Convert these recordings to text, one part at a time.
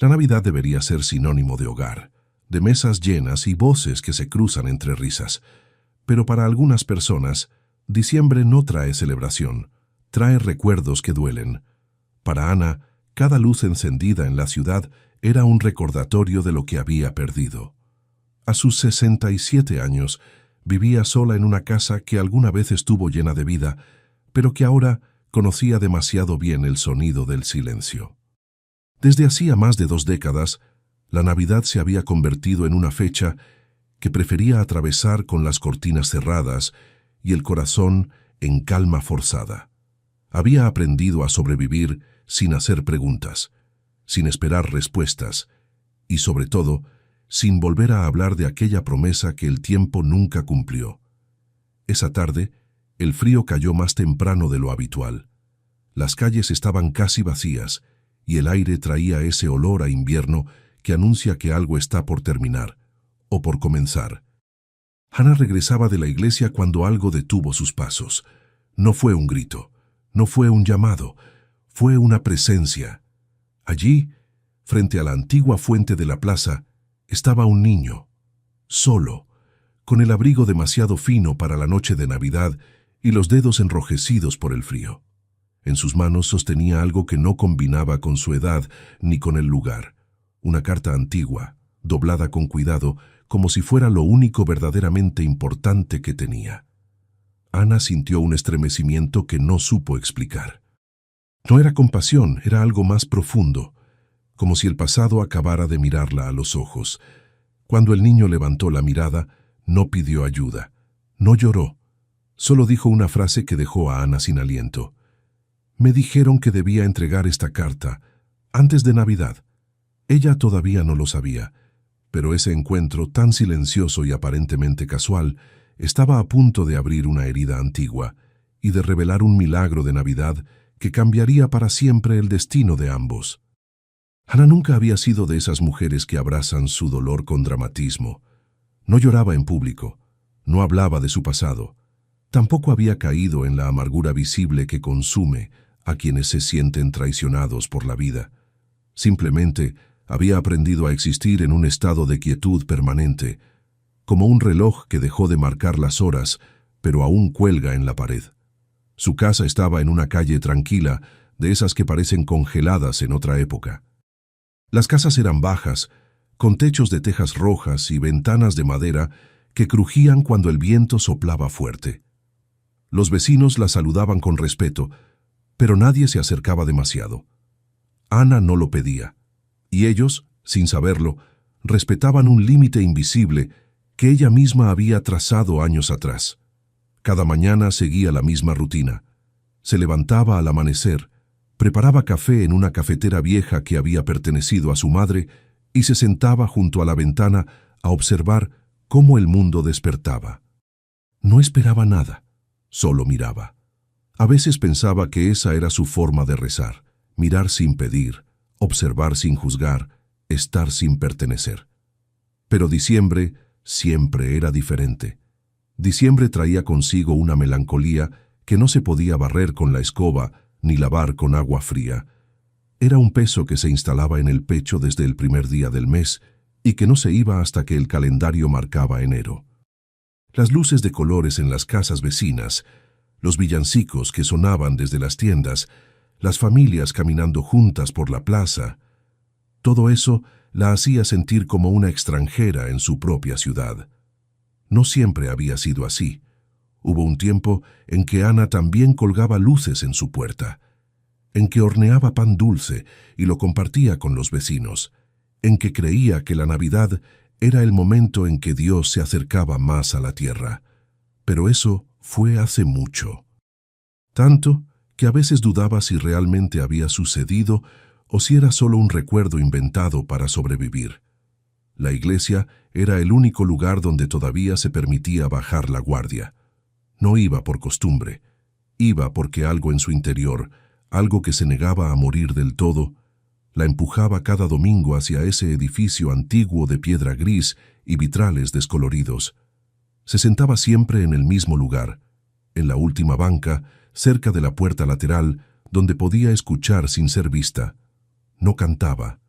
La Navidad debería ser sinónimo de hogar, de mesas llenas y voces que se cruzan entre risas. Pero para algunas personas, diciembre no trae celebración, trae recuerdos que duelen. Para Ana, cada luz encendida en la ciudad era un recordatorio de lo que había perdido. A sus 67 años, vivía sola en una casa que alguna vez estuvo llena de vida, pero que ahora conocía demasiado bien el sonido del silencio. Desde hacía más de 2 décadas, la Navidad se había convertido en una fecha que prefería atravesar con las cortinas cerradas y el corazón en calma forzada. Había aprendido a sobrevivir sin hacer preguntas, sin esperar respuestas y, sobre todo, sin volver a hablar de aquella promesa que el tiempo nunca cumplió. Esa tarde, el frío cayó más temprano de lo habitual. Las calles estaban casi vacías y el aire traía ese olor a invierno que anuncia que algo está por terminar o por comenzar. Ana regresaba de la iglesia cuando algo detuvo sus pasos. No fue un grito, no fue un llamado, fue una presencia. Allí, frente a la antigua fuente de la plaza, estaba un niño, solo, con el abrigo demasiado fino para la noche de Navidad y los dedos enrojecidos por el frío. En sus manos sostenía algo que no combinaba con su edad ni con el lugar, una carta antigua, doblada con cuidado, como si fuera lo único verdaderamente importante que tenía. Ana sintió un estremecimiento que no supo explicar. No era compasión, era algo más profundo, como si el pasado acabara de mirarla a los ojos. Cuando el niño levantó la mirada, no pidió ayuda, no lloró, solo dijo una frase que dejó a Ana sin aliento. Me dijeron que debía entregar esta carta antes de Navidad. Ella todavía no lo sabía, pero ese encuentro tan silencioso y aparentemente casual estaba a punto de abrir una herida antigua y de revelar un milagro de Navidad que cambiaría para siempre el destino de ambos. Ana nunca había sido de esas mujeres que abrazan su dolor con dramatismo. No lloraba en público, no hablaba de su pasado. Tampoco había caído en la amargura visible que consume a quienes se sienten traicionados por la vida. Simplemente había aprendido a existir en un estado de quietud permanente, como un reloj que dejó de marcar las horas, pero aún cuelga en la pared. Su casa estaba en una calle tranquila, de esas que parecen congeladas en otra época. Las casas eran bajas, con techos de tejas rojas y ventanas de madera que crujían cuando el viento soplaba fuerte. Los vecinos la saludaban con respeto, pero nadie se acercaba demasiado. Ana no lo pedía, y ellos, sin saberlo, respetaban un límite invisible que ella misma había trazado años atrás. Cada mañana seguía la misma rutina. Se levantaba al amanecer, preparaba café en una cafetera vieja que había pertenecido a su madre y se sentaba junto a la ventana a observar cómo el mundo despertaba. No esperaba nada, solo miraba. A veces pensaba que esa era su forma de rezar, mirar sin pedir, observar sin juzgar, estar sin pertenecer. Pero diciembre siempre era diferente. Diciembre traía consigo una melancolía que no se podía barrer con la escoba ni lavar con agua fría. Era un peso que se instalaba en el pecho desde el primer día del mes y que no se iba hasta que el calendario marcaba enero. Las luces de colores en las casas vecinas, los villancicos que sonaban desde las tiendas, las familias caminando juntas por la plaza, todo eso la hacía sentir como una extranjera en su propia ciudad. No siempre había sido así. Hubo un tiempo en que Ana también colgaba luces en su puerta, en que horneaba pan dulce y lo compartía con los vecinos, en que creía que la Navidad era el momento en que Dios se acercaba más a la tierra. Pero eso fue hace mucho. Tanto que a veces dudaba si realmente había sucedido o si era solo un recuerdo inventado para sobrevivir. La iglesia era el único lugar donde todavía se permitía bajar la guardia. No iba por costumbre, iba porque algo en su interior, algo que se negaba a morir del todo, la empujaba cada domingo hacia ese edificio antiguo de piedra gris y vitrales descoloridos. Se sentaba siempre en el mismo lugar, en la última banca, cerca de la puerta lateral, donde podía escuchar sin ser vista. No cantaba.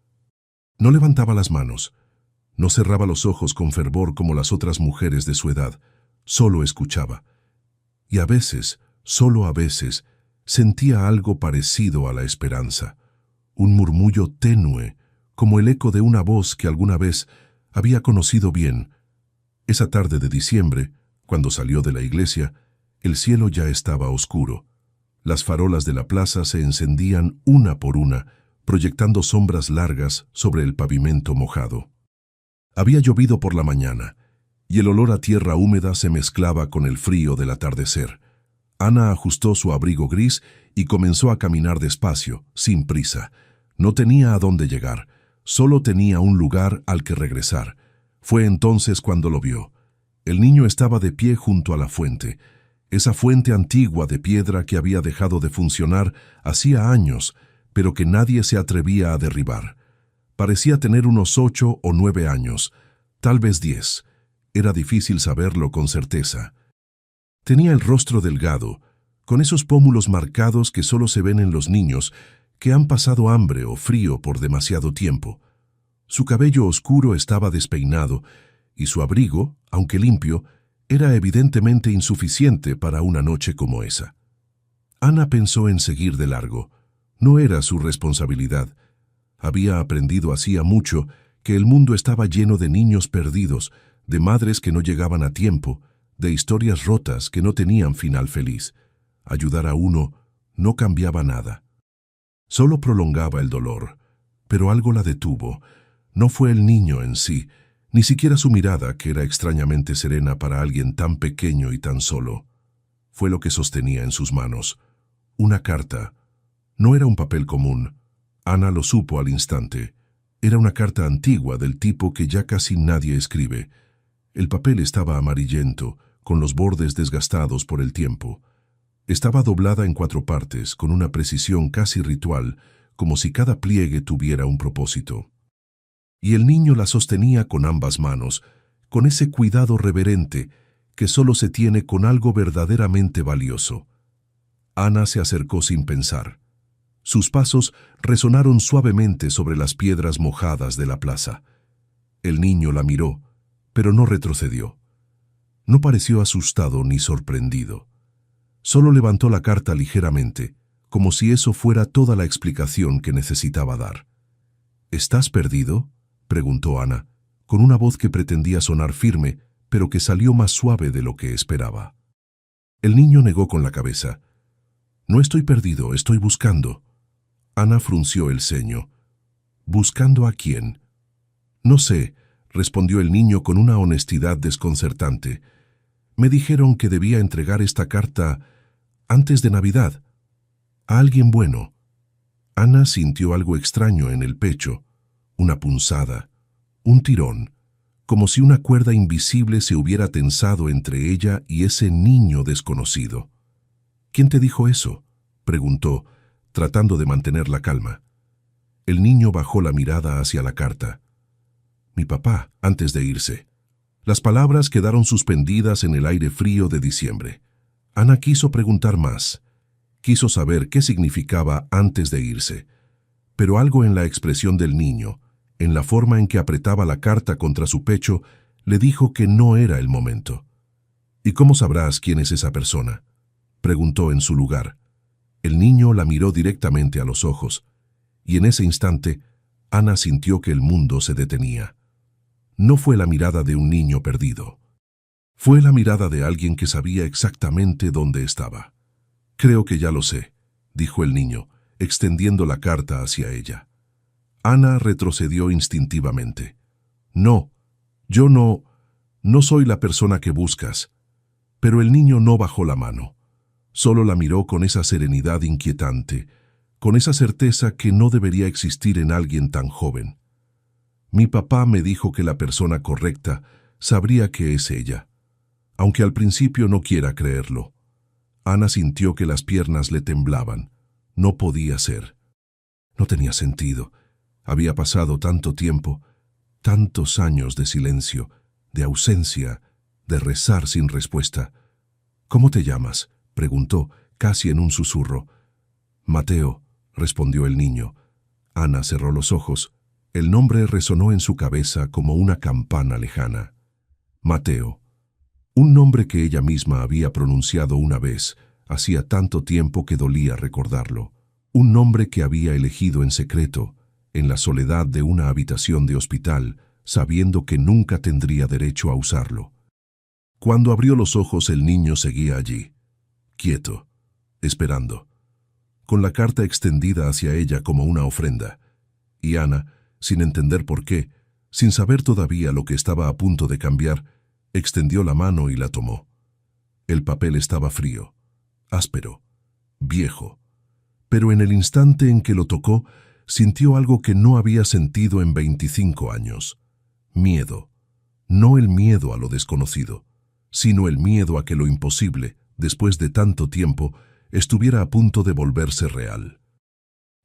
No levantaba las manos, no cerraba los ojos con fervor como las otras mujeres de su edad, solo escuchaba. Y a veces, solo a veces, sentía algo parecido a la esperanza, un murmullo tenue, como el eco de una voz que alguna vez había conocido bien. Esa tarde de diciembre, cuando salió de la iglesia, el cielo ya estaba oscuro. Las farolas de la plaza se encendían una por una, proyectando sombras largas sobre el pavimento mojado. Había llovido por la mañana, y el olor a tierra húmeda se mezclaba con el frío del atardecer. Ana ajustó su abrigo gris y comenzó a caminar despacio, sin prisa. No tenía a dónde llegar, solo tenía un lugar al que regresar. Fue entonces cuando lo vio. El niño estaba de pie junto a la fuente, esa fuente antigua de piedra que había dejado de funcionar hacía años, pero que nadie se atrevía a derribar. Parecía tener unos 8 o 9 años, tal vez 10. Era difícil saberlo con certeza. Tenía el rostro delgado, con esos pómulos marcados que solo se ven en los niños que han pasado hambre o frío por demasiado tiempo. Su cabello oscuro estaba despeinado, y su abrigo, aunque limpio, era evidentemente insuficiente para una noche como esa. Ana pensó en seguir de largo. No era su responsabilidad. Había aprendido hacía mucho que el mundo estaba lleno de niños perdidos, de madres que no llegaban a tiempo, de historias rotas que no tenían final feliz. Ayudar a uno no cambiaba nada. Solo prolongaba el dolor, pero algo la detuvo. No fue el niño en sí, ni siquiera su mirada, que era extrañamente serena para alguien tan pequeño y tan solo. Fue lo que sostenía en sus manos. Una carta. No era un papel común. Ana lo supo al instante. Era una carta antigua del tipo que ya casi nadie escribe. El papel estaba amarillento, con los bordes desgastados por el tiempo. Estaba doblada en 4 partes, con una precisión casi ritual, como si cada pliegue tuviera un propósito. Y el niño la sostenía con ambas manos, con ese cuidado reverente que solo se tiene con algo verdaderamente valioso. Ana se acercó sin pensar. Sus pasos resonaron suavemente sobre las piedras mojadas de la plaza. El niño la miró, pero no retrocedió. No pareció asustado ni sorprendido. Solo levantó la carta ligeramente, como si eso fuera toda la explicación que necesitaba dar. ¿Estás perdido?, preguntó Ana, con una voz que pretendía sonar firme, pero que salió más suave de lo que esperaba. El niño negó con la cabeza. No estoy perdido, estoy buscando. Ana frunció el ceño. ¿Buscando a quién? No sé, respondió el niño con una honestidad desconcertante. Me dijeron que debía entregar esta carta antes de Navidad. A alguien bueno. Ana sintió algo extraño en el pecho, una punzada, un tirón, como si una cuerda invisible se hubiera tensado entre ella y ese niño desconocido. ¿Quién te dijo eso?, preguntó, tratando de mantener la calma. El niño bajó la mirada hacia la carta. Mi papá, antes de irse. Las palabras quedaron suspendidas en el aire frío de diciembre. Ana quiso preguntar más. Quiso saber qué significaba antes de irse. Pero algo en la expresión del niño, en la forma en que apretaba la carta contra su pecho, le dijo que no era el momento. ¿Y cómo sabrás quién es esa persona?, preguntó en su lugar. El niño la miró directamente a los ojos, y en ese instante, Ana sintió que el mundo se detenía. No fue la mirada de un niño perdido. Fue la mirada de alguien que sabía exactamente dónde estaba. Creo que ya lo sé, dijo el niño, extendiendo la carta hacia ella. Ana retrocedió instintivamente. No, yo no soy la persona que buscas. Pero el niño no bajó la mano. Solo la miró con esa serenidad inquietante, con esa certeza que no debería existir en alguien tan joven. Mi papá me dijo que la persona correcta sabría que es ella, aunque al principio no quiera creerlo. Ana sintió que las piernas le temblaban. No podía ser. No tenía sentido. Había pasado tanto tiempo, tantos años de silencio, de ausencia, de rezar sin respuesta. ¿Cómo te llamas?, preguntó, casi en un susurro. Mateo, respondió el niño. Ana cerró los ojos. El nombre resonó en su cabeza como una campana lejana. Mateo. Un nombre que ella misma había pronunciado una vez, hacía tanto tiempo que dolía recordarlo. Un nombre que había elegido en secreto, en la soledad de una habitación de hospital, sabiendo que nunca tendría derecho a usarlo. Cuando abrió los ojos, el niño seguía allí, quieto, esperando, con la carta extendida hacia ella como una ofrenda. Y Ana, sin entender por qué, sin saber todavía lo que estaba a punto de cambiar, extendió la mano y la tomó. El papel estaba frío, áspero, viejo, pero en el instante en que lo tocó, sintió algo que no había sentido en 25 años. Miedo. No el miedo a lo desconocido, sino el miedo a que lo imposible, después de tanto tiempo, estuviera a punto de volverse real.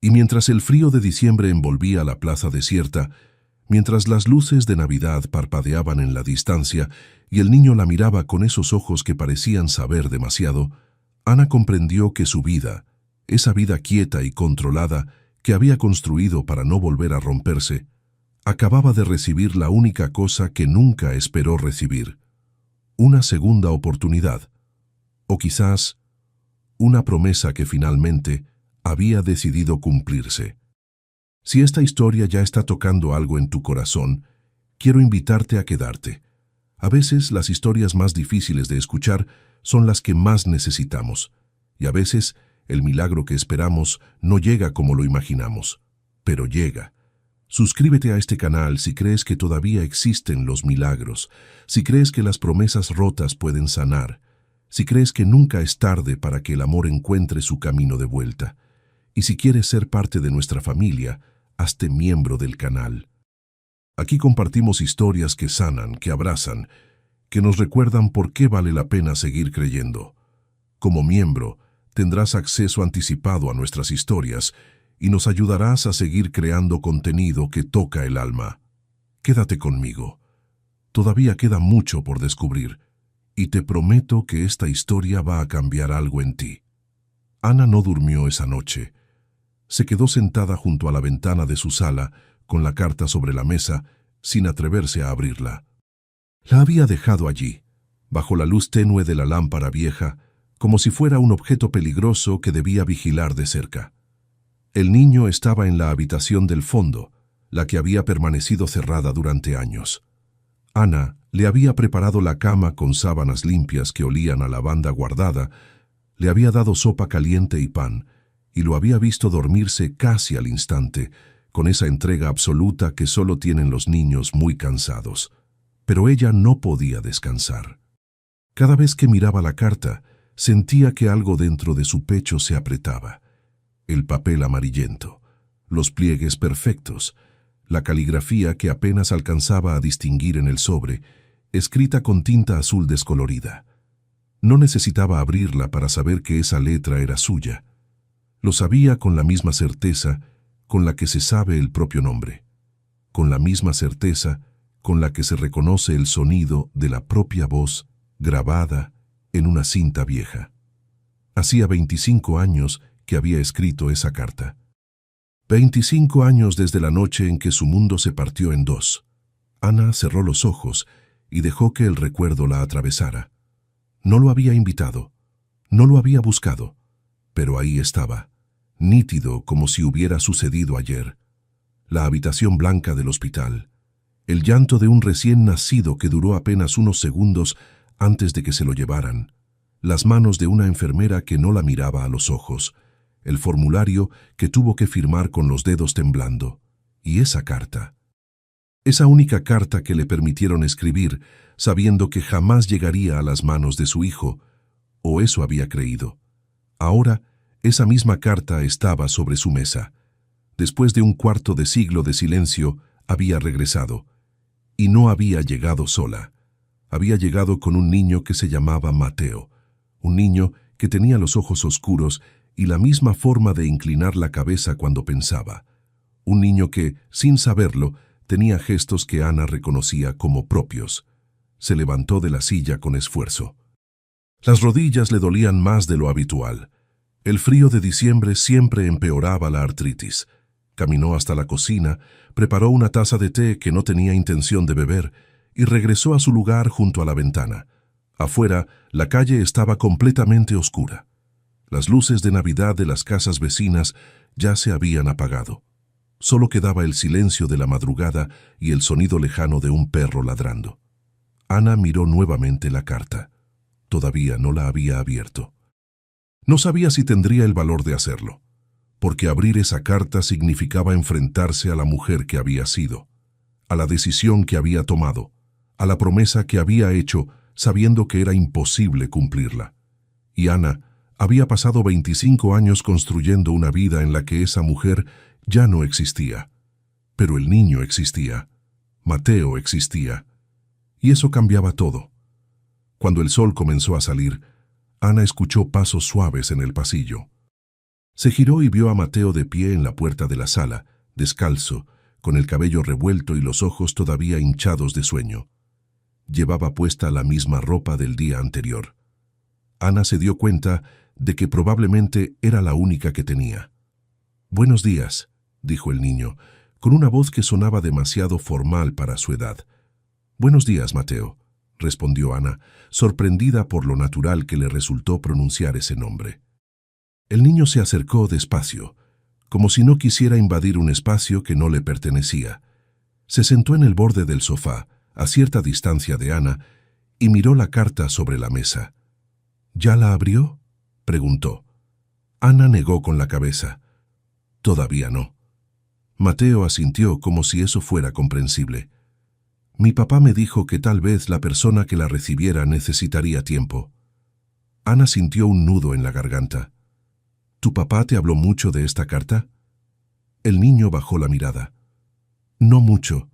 Y mientras el frío de diciembre envolvía la plaza desierta, mientras las luces de Navidad parpadeaban en la distancia y el niño la miraba con esos ojos que parecían saber demasiado, Ana comprendió que su vida, esa vida quieta y controlada que había construido para no volver a romperse, acababa de recibir la única cosa que nunca esperó recibir: una segunda oportunidad, o quizás una promesa que finalmente había decidido cumplirse. Si esta historia ya está tocando algo en tu corazón, quiero invitarte a quedarte. A veces las historias más difíciles de escuchar son las que más necesitamos, y a veces el milagro que esperamos no llega como lo imaginamos, pero llega. Suscríbete a este canal si crees que todavía existen los milagros, si crees que las promesas rotas pueden sanar, si crees que nunca es tarde para que el amor encuentre su camino de vuelta. Y si quieres ser parte de nuestra familia, hazte miembro del canal. Aquí compartimos historias que sanan, que abrazan, que nos recuerdan por qué vale la pena seguir creyendo. Como miembro, tendrás acceso anticipado a nuestras historias y nos ayudarás a seguir creando contenido que toca el alma. Quédate conmigo. Todavía queda mucho por descubrir, y te prometo que esta historia va a cambiar algo en ti. Ana no durmió esa noche. Se quedó sentada junto a la ventana de su sala, con la carta sobre la mesa, sin atreverse a abrirla. La había dejado allí, bajo la luz tenue de la lámpara vieja, como si fuera un objeto peligroso que debía vigilar de cerca. El niño estaba en la habitación del fondo, la que había permanecido cerrada durante años. Ana le había preparado la cama con sábanas limpias que olían a lavanda guardada, le había dado sopa caliente y pan, y lo había visto dormirse casi al instante, con esa entrega absoluta que solo tienen los niños muy cansados. Pero ella no podía descansar. Cada vez que miraba la carta, sentía que algo dentro de su pecho se apretaba. El papel amarillento, los pliegues perfectos, la caligrafía que apenas alcanzaba a distinguir en el sobre, escrita con tinta azul descolorida. No necesitaba abrirla para saber que esa letra era suya. Lo sabía con la misma certeza con la que se sabe el propio nombre, con la misma certeza con la que se reconoce el sonido de la propia voz grabada en una cinta vieja. Hacía 25 años que había escrito esa carta. 25 años desde la noche en que su mundo se partió en dos. Ana cerró los ojos y dejó que el recuerdo la atravesara. No lo había invitado, no lo había buscado, pero ahí estaba, nítido como si hubiera sucedido ayer. La habitación blanca del hospital, el llanto de un recién nacido que duró apenas unos segundos antes de que se lo llevaran, las manos de una enfermera que no la miraba a los ojos, el formulario que tuvo que firmar con los dedos temblando, y esa carta. Esa única carta que le permitieron escribir, sabiendo que jamás llegaría a las manos de su hijo, o eso había creído. Ahora, esa misma carta estaba sobre su mesa. Después de un cuarto de siglo de silencio, había regresado. Y no había llegado sola. Había llegado con un niño que se llamaba Mateo, un niño que tenía los ojos oscuros y la misma forma de inclinar la cabeza cuando pensaba. Un niño que, sin saberlo, tenía gestos que Ana reconocía como propios. Se levantó de la silla con esfuerzo. Las rodillas le dolían más de lo habitual. El frío de diciembre siempre empeoraba la artritis. caminó hasta la cocina, preparó una taza de té que no tenía intención de beber y regresó a su lugar junto a la ventana. Afuera, la calle estaba completamente oscura. Las luces de Navidad de las casas vecinas ya se habían apagado. Solo quedaba el silencio de la madrugada y el sonido lejano de un perro ladrando. Ana miró nuevamente la carta. Todavía no la había abierto. No sabía si tendría el valor de hacerlo, porque abrir esa carta significaba enfrentarse a la mujer que había sido, a la decisión que había tomado, a la promesa que había hecho sabiendo que era imposible cumplirla. Y Ana había pasado 25 años construyendo una vida en la que esa mujer ya no existía. Pero el niño existía, Mateo existía, y eso cambiaba todo. Cuando el sol comenzó a salir, Ana escuchó pasos suaves en el pasillo. Se giró y vio a Mateo de pie en la puerta de la sala, descalzo, con el cabello revuelto y los ojos todavía hinchados de sueño. Llevaba puesta la misma ropa del día anterior. Ana se dio cuenta de que probablemente era la única que tenía. «Buenos días», dijo el niño, con una voz que sonaba demasiado formal para su edad. «Buenos días, Mateo», respondió Ana, sorprendida por lo natural que le resultó pronunciar ese nombre. El niño se acercó despacio, como si no quisiera invadir un espacio que no le pertenecía. Se sentó en el borde del sofá, a cierta distancia de Ana, y miró la carta sobre la mesa. «¿Ya la abrió?», preguntó. Ana negó con la cabeza. «Todavía no». Mateo asintió como si eso fuera comprensible. «Mi papá me dijo que tal vez la persona que la recibiera necesitaría tiempo». Ana sintió un nudo en la garganta. «¿Tu papá te habló mucho de esta carta?». El niño bajó la mirada. «No mucho.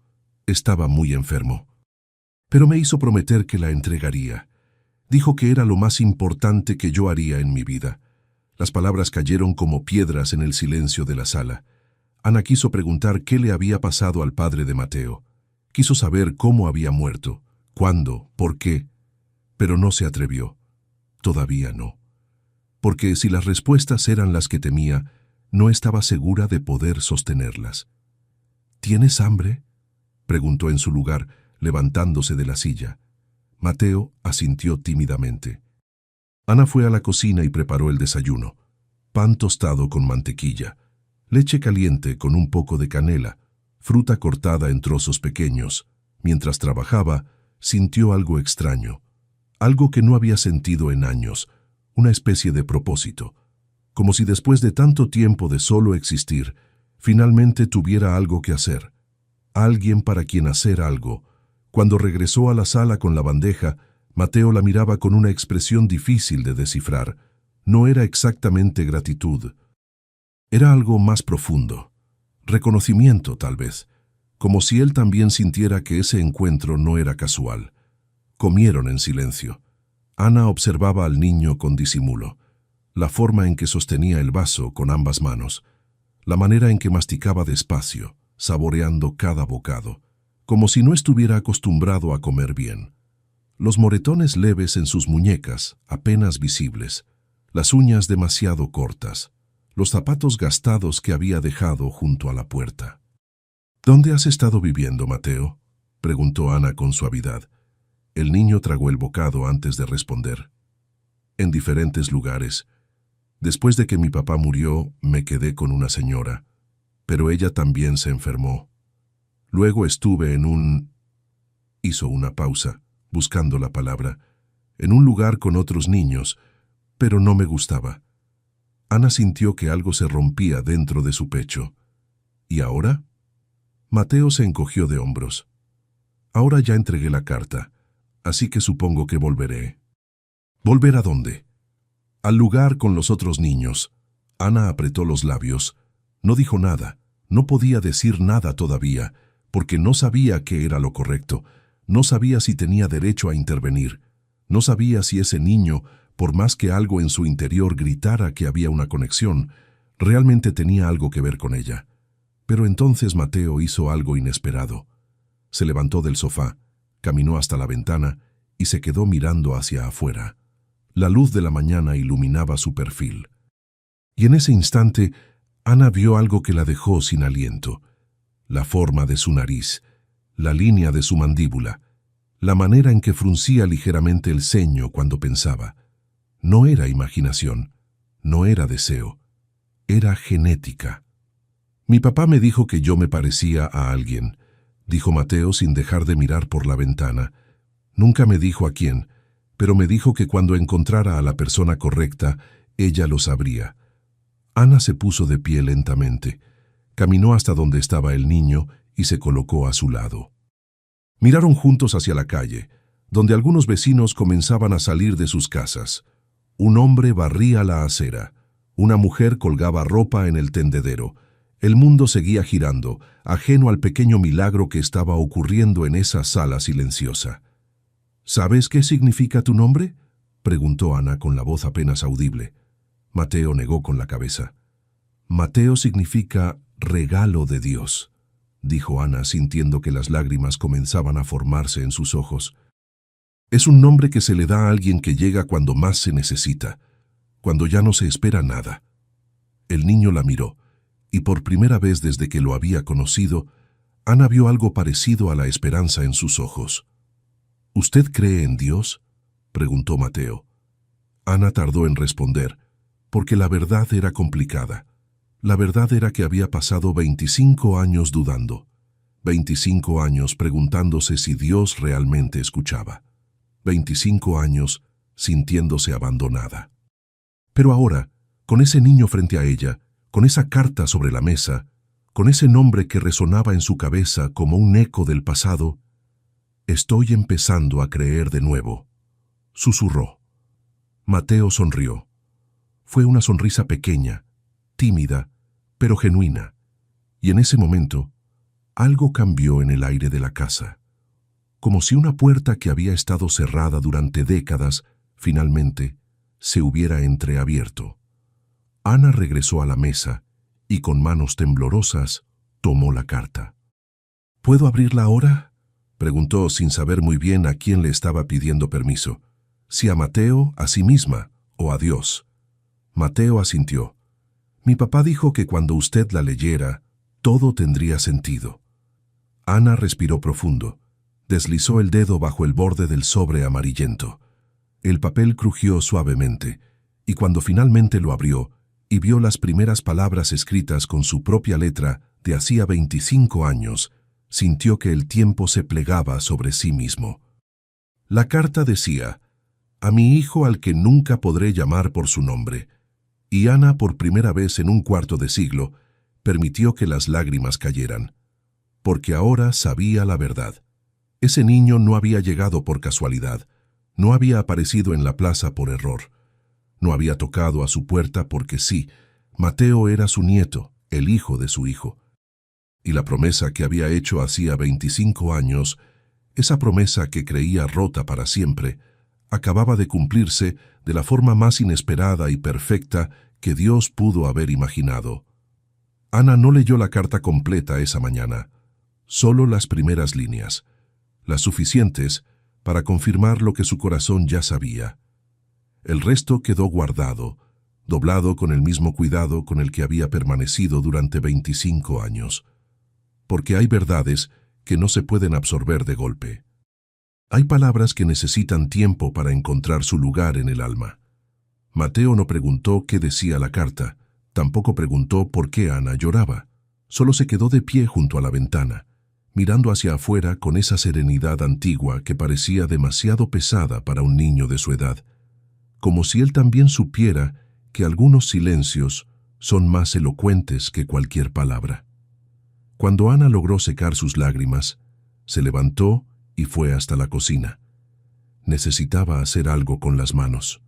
Estaba muy enfermo. Pero me hizo prometer que la entregaría. Dijo que era lo más importante que yo haría en mi vida». Las palabras cayeron como piedras en el silencio de la sala. Ana quiso preguntar qué le había pasado al padre de Mateo. Quiso saber cómo había muerto, cuándo, por qué, pero no se atrevió. Todavía no. Porque si las respuestas eran las que temía, no estaba segura de poder sostenerlas. «¿Tienes hambre?», preguntó en su lugar, levantándose de la silla. Mateo asintió tímidamente. Ana fue a la cocina y preparó el desayuno. Pan tostado con mantequilla, leche caliente con un poco de canela, fruta cortada en trozos pequeños. Mientras trabajaba, sintió algo extraño, algo que no había sentido en años, una especie de propósito, como si después de tanto tiempo de solo existir, finalmente tuviera algo que hacer, alguien para quien hacer algo. Cuando regresó a la sala con la bandeja, Mateo la miraba con una expresión difícil de descifrar. No era exactamente gratitud. Era algo más profundo. Reconocimiento, tal vez. Como si él también sintiera que ese encuentro no era casual. Comieron en silencio. Ana observaba al niño con disimulo. La forma en que sostenía el vaso con ambas manos. La manera en que masticaba despacio, saboreando cada bocado. Como si no estuviera acostumbrado a comer bien. Los moretones leves en sus muñecas, apenas visibles, las uñas demasiado cortas, los zapatos gastados que había dejado junto a la puerta. «¿Dónde has estado viviendo, Mateo?», preguntó Ana con suavidad. El niño tragó el bocado antes de responder. «En diferentes lugares. Después de que mi papá murió, me quedé con una señora, pero ella también se enfermó. Luego estuve en un...». Hizo una pausa, buscando la palabra, en un lugar con otros niños, pero no me gustaba. Ana sintió que algo se rompía dentro de su pecho. ¿Y ahora? Mateo se encogió de hombros. Ahora ya entregué la carta, así que supongo que volveré. ¿Volver a dónde? Al lugar con los otros niños. Ana apretó los labios. No dijo nada, no podía decir nada todavía, porque no sabía qué era lo correcto. No sabía si tenía derecho a intervenir. No sabía si ese niño, por más que algo en su interior gritara que había una conexión, realmente tenía algo que ver con ella. Pero entonces Mateo hizo algo inesperado. Se levantó del sofá, caminó hasta la ventana y se quedó mirando hacia afuera. La luz de la mañana iluminaba su perfil. Y en ese instante, Ana vio algo que la dejó sin aliento. La forma de su nariz, la línea de su mandíbula, la manera en que fruncía ligeramente el ceño cuando pensaba. No era imaginación, no era deseo, era genética. Mi papá me dijo que yo me parecía a alguien, dijo Mateo sin dejar de mirar por la ventana. Nunca me dijo a quién, pero me dijo que cuando encontrara a la persona correcta, ella lo sabría. Ana se puso de pie lentamente, caminó hasta donde estaba el niño y se colocó a su lado. Miraron juntos hacia la calle, donde algunos vecinos comenzaban a salir de sus casas. Un hombre barría la acera, una mujer colgaba ropa en el tendedero. El mundo seguía girando, ajeno al pequeño milagro que estaba ocurriendo en esa sala silenciosa. ¿Sabes qué significa tu nombre?, preguntó Ana con la voz apenas audible. Mateo negó con la cabeza. Mateo significa regalo de Dios, dijo Ana, sintiendo que las lágrimas comenzaban a formarse en sus ojos. Es un nombre que se le da a alguien que llega cuando más se necesita, cuando ya no se espera nada. El niño la miró, y por primera vez desde que lo había conocido, Ana vio algo parecido a la esperanza en sus ojos. ¿Usted cree en Dios?, preguntó Mateo. Ana tardó en responder, porque la verdad era complicada. La verdad era que había pasado 25 años dudando, 25 años preguntándose si Dios realmente escuchaba, 25 años sintiéndose abandonada. Pero ahora, con ese niño frente a ella, con esa carta sobre la mesa, con ese nombre que resonaba en su cabeza como un eco del pasado, estoy empezando a creer de nuevo, susurró. Mateo sonrió. Fue una sonrisa pequeña, tímida, pero genuina, y en ese momento, algo cambió en el aire de la casa, como si una puerta que había estado cerrada durante décadas, finalmente, se hubiera entreabierto. Ana regresó a la mesa y con manos temblorosas tomó la carta. ¿Puedo abrirla ahora?, preguntó sin saber muy bien a quién le estaba pidiendo permiso, si a Mateo, a sí misma o a Dios. Mateo asintió. Mi papá dijo que cuando usted la leyera, todo tendría sentido. Ana respiró profundo, deslizó el dedo bajo el borde del sobre amarillento. El papel crujió suavemente, y cuando finalmente lo abrió y vio las primeras palabras escritas con su propia letra de hacía 25 años, sintió que el tiempo se plegaba sobre sí mismo. La carta decía, a mi hijo al que nunca podré llamar por su nombre, y Ana, por primera vez en un cuarto de siglo, permitió que las lágrimas cayeran, porque ahora sabía la verdad. Ese niño no había llegado por casualidad, no había aparecido en la plaza por error, no había tocado a su puerta porque sí, Mateo era su nieto, el hijo de su hijo. Y la promesa que había hecho hacía 25 años, esa promesa que creía rota para siempre, acababa de cumplirse de la forma más inesperada y perfecta que Dios pudo haber imaginado. Ana no leyó la carta completa esa mañana, solo las primeras líneas, las suficientes para confirmar lo que su corazón ya sabía. El resto quedó guardado, doblado con el mismo cuidado con el que había permanecido durante 25 años. Porque hay verdades que no se pueden absorber de golpe. Hay palabras que necesitan tiempo para encontrar su lugar en el alma. Mateo no preguntó qué decía la carta, tampoco preguntó por qué Ana lloraba. Solo se quedó de pie junto a la ventana, mirando hacia afuera con esa serenidad antigua que parecía demasiado pesada para un niño de su edad, como si él también supiera que algunos silencios son más elocuentes que cualquier palabra. Cuando Ana logró secar sus lágrimas, se levantó y fue hasta la cocina. Necesitaba hacer algo con las manos.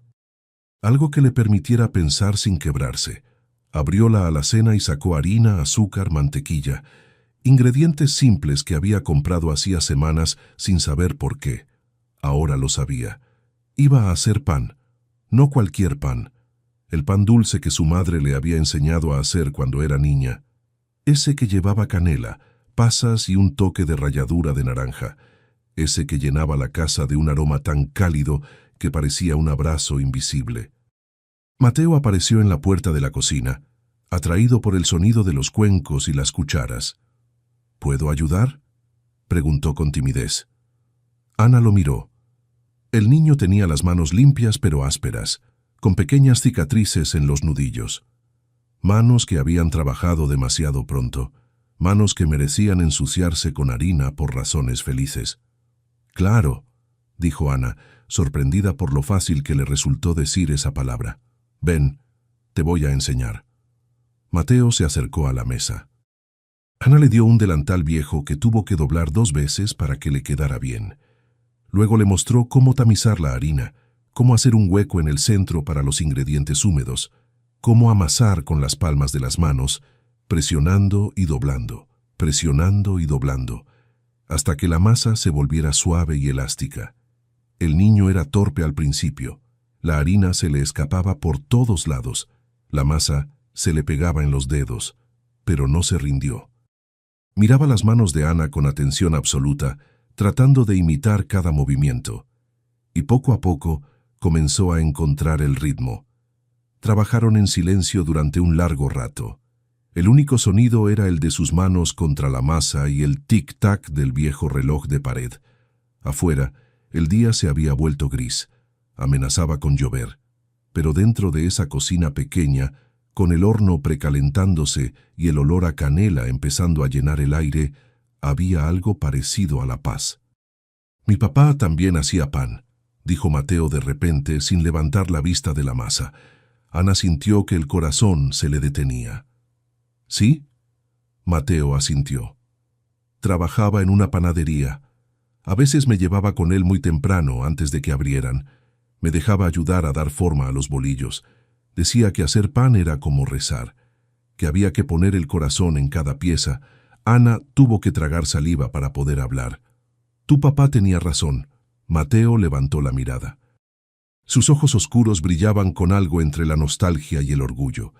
Algo que le permitiera pensar sin quebrarse. Abrió la alacena y sacó harina, azúcar, mantequilla, ingredientes simples que había comprado hacía semanas sin saber por qué. Ahora lo sabía. Iba a hacer pan, no cualquier pan, el pan dulce que su madre le había enseñado a hacer cuando era niña. Ese que llevaba canela, pasas y un toque de ralladura de naranja, ese que llenaba la casa de un aroma tan cálido que parecía un abrazo invisible. Mateo apareció en la puerta de la cocina, atraído por el sonido de los cuencos y las cucharas. ¿Puedo ayudar?, preguntó con timidez. Ana lo miró. El niño tenía las manos limpias pero ásperas, con pequeñas cicatrices en los nudillos. Manos que habían trabajado demasiado pronto, manos que merecían ensuciarse con harina por razones felices. «Claro», dijo Ana, sorprendida por lo fácil que le resultó decir esa palabra. «Ven, te voy a enseñar». Mateo se acercó a la mesa. Ana le dio un delantal viejo que tuvo que doblar 2 veces para que le quedara bien. Luego le mostró cómo tamizar la harina, cómo hacer un hueco en el centro para los ingredientes húmedos, cómo amasar con las palmas de las manos, presionando y doblando, hasta que la masa se volviera suave y elástica. El niño era torpe al principio. La harina se le escapaba por todos lados. La masa se le pegaba en los dedos, pero no se rindió. Miraba las manos de Ana con atención absoluta, tratando de imitar cada movimiento. Y poco a poco comenzó a encontrar el ritmo. Trabajaron en silencio durante un largo rato. El único sonido era el de sus manos contra la masa y el tic-tac del viejo reloj de pared. Afuera, el día se había vuelto gris. Amenazaba con llover. Pero dentro de esa cocina pequeña, con el horno precalentándose y el olor a canela empezando a llenar el aire, había algo parecido a la paz. «Mi papá también hacía pan», dijo Mateo de repente sin levantar la vista de la masa. Ana sintió que el corazón se le detenía. «¿Sí?», Mateo asintió. «Trabajaba en una panadería. A veces me llevaba con él muy temprano, antes de que abrieran. Me dejaba ayudar a dar forma a los bolillos. Decía que hacer pan era como rezar, que había que poner el corazón en cada pieza». Ana tuvo que tragar saliva para poder hablar. «Tu papá tenía razón». Mateo levantó la mirada. Sus ojos oscuros brillaban con algo entre la nostalgia y el orgullo.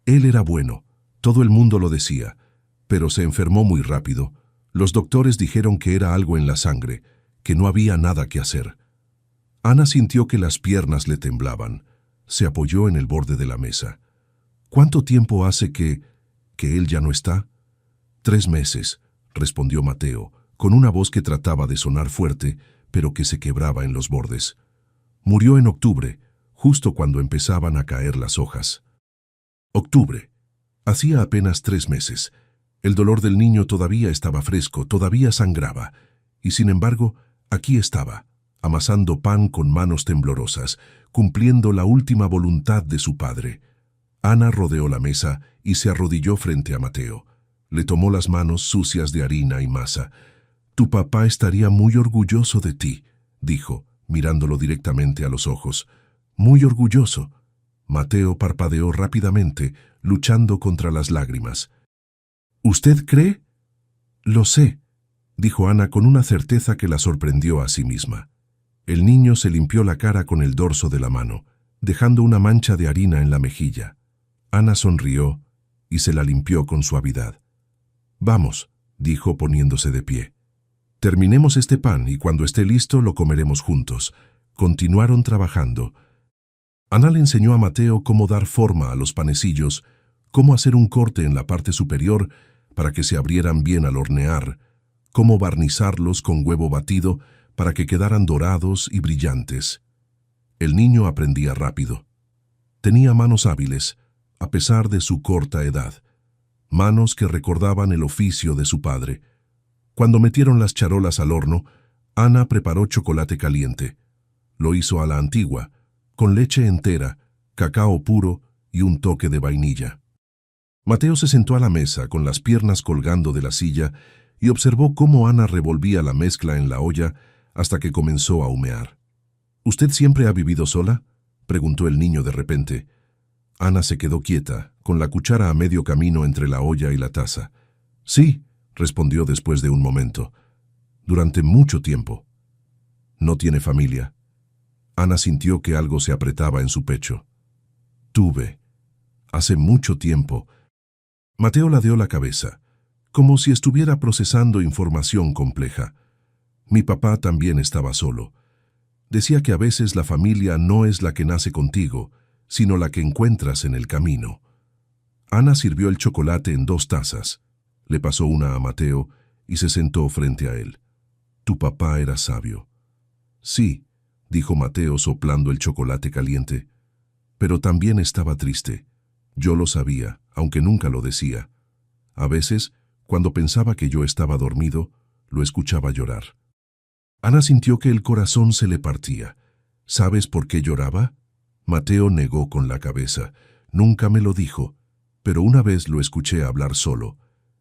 Él era bueno, todo el mundo lo decía, pero se enfermó muy rápido. Los doctores dijeron que era algo en la sangre, que no había nada que hacer. Ana sintió que las piernas le temblaban. Se apoyó en el borde de la mesa. «¿Cuánto tiempo hace que él ya no está?» «3 meses», respondió Mateo, con una voz que trataba de sonar fuerte, pero que se quebraba en los bordes. «Murió en octubre, justo cuando empezaban a caer las hojas». Octubre. Hacía apenas 3 meses. El dolor del niño todavía estaba fresco, todavía sangraba. Y sin embargo, aquí estaba, amasando pan con manos temblorosas, cumpliendo la última voluntad de su padre. Ana rodeó la mesa y se arrodilló frente a Mateo. Le tomó las manos sucias de harina y masa. «Tu papá estaría muy orgulloso de ti», dijo, mirándolo directamente a los ojos. «Muy orgulloso». Mateo parpadeó rápidamente, luchando contra las lágrimas. «¿Usted cree?» «Lo sé», dijo Ana con una certeza que la sorprendió a sí misma. El niño se limpió la cara con el dorso de la mano, dejando una mancha de harina en la mejilla. Ana sonrió y se la limpió con suavidad. «Vamos», dijo poniéndose de pie. «Terminemos este pan y cuando esté listo lo comeremos juntos». Continuaron trabajando. Ana le enseñó a Mateo cómo dar forma a los panecillos, cómo hacer un corte en la parte superior para que se abrieran bien al hornear, cómo barnizarlos con huevo batido para que quedaran dorados y brillantes. El niño aprendía rápido. Tenía manos hábiles, a pesar de su corta edad. Manos que recordaban el oficio de su padre. Cuando metieron las charolas al horno, Ana preparó chocolate caliente. Lo hizo a la antigua, con leche entera, cacao puro y un toque de vainilla. Mateo se sentó a la mesa con las piernas colgando de la silla y observó cómo Ana revolvía la mezcla en la olla hasta que comenzó a humear. «¿Usted siempre ha vivido sola?», preguntó el niño de repente. Ana se quedó quieta, con la cuchara a medio camino entre la olla y la taza. «Sí», respondió después de un momento. «Durante mucho tiempo». «¿No tiene familia?». Ana sintió que algo se apretaba en su pecho. «Tuve. Hace mucho tiempo». Mateo ladeó la cabeza, como si estuviera procesando información compleja. «Mi papá también estaba solo. Decía que a veces la familia no es la que nace contigo, sino la que encuentras en el camino». Ana sirvió el chocolate en 2 tazas. Le pasó una a Mateo y se sentó frente a él. Tu papá era sabio. Sí, dijo Mateo soplando el chocolate caliente. Pero también estaba triste. Yo lo sabía, aunque nunca lo decía. A veces, cuando pensaba que yo estaba dormido, lo escuchaba llorar. Ana sintió que el corazón se le partía. ¿Sabes por qué lloraba? Mateo negó con la cabeza. Nunca me lo dijo, pero una vez lo escuché hablar solo.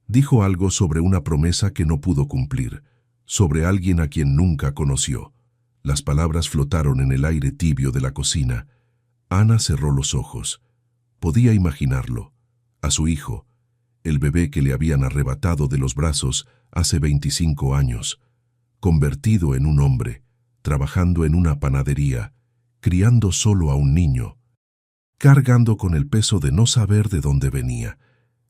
Dijo algo sobre una promesa que no pudo cumplir, sobre alguien a quien nunca conoció. Las palabras flotaron en el aire tibio de la cocina. Ana cerró los ojos. Podía imaginarlo, a su hijo, el bebé que le habían arrebatado de los brazos hace 25 años, convertido en un hombre, trabajando en una panadería, criando solo a un niño, cargando con el peso de no saber de dónde venía,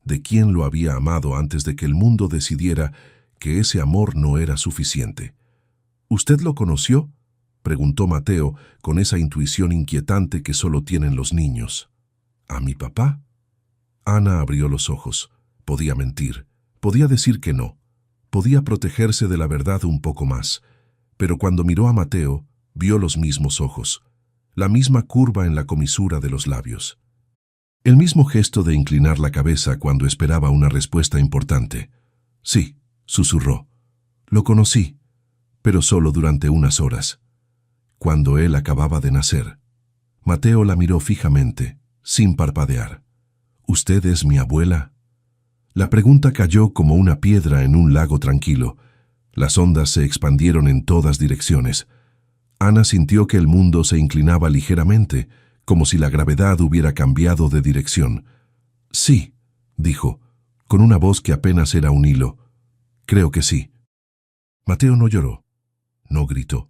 de quién lo había amado antes de que el mundo decidiera que ese amor no era suficiente. ¿Usted lo conoció?, preguntó Mateo con esa intuición inquietante que solo tienen los niños. ¿A mi papá? Ana abrió los ojos. Podía mentir, podía decir que no, podía protegerse de la verdad un poco más, pero cuando miró a Mateo, vio los mismos ojos, la misma curva en la comisura de los labios. El mismo gesto de inclinar la cabeza cuando esperaba una respuesta importante. Sí, susurró. Lo conocí, pero solo durante unas horas. Cuando él acababa de nacer. Mateo la miró fijamente, sin parpadear. ¿Usted es mi abuela? La pregunta cayó como una piedra en un lago tranquilo. Las ondas se expandieron en todas direcciones. Ana sintió que el mundo se inclinaba ligeramente, como si la gravedad hubiera cambiado de dirección. Sí, dijo, con una voz que apenas era un hilo. Creo que sí. Mateo no lloró, no gritó,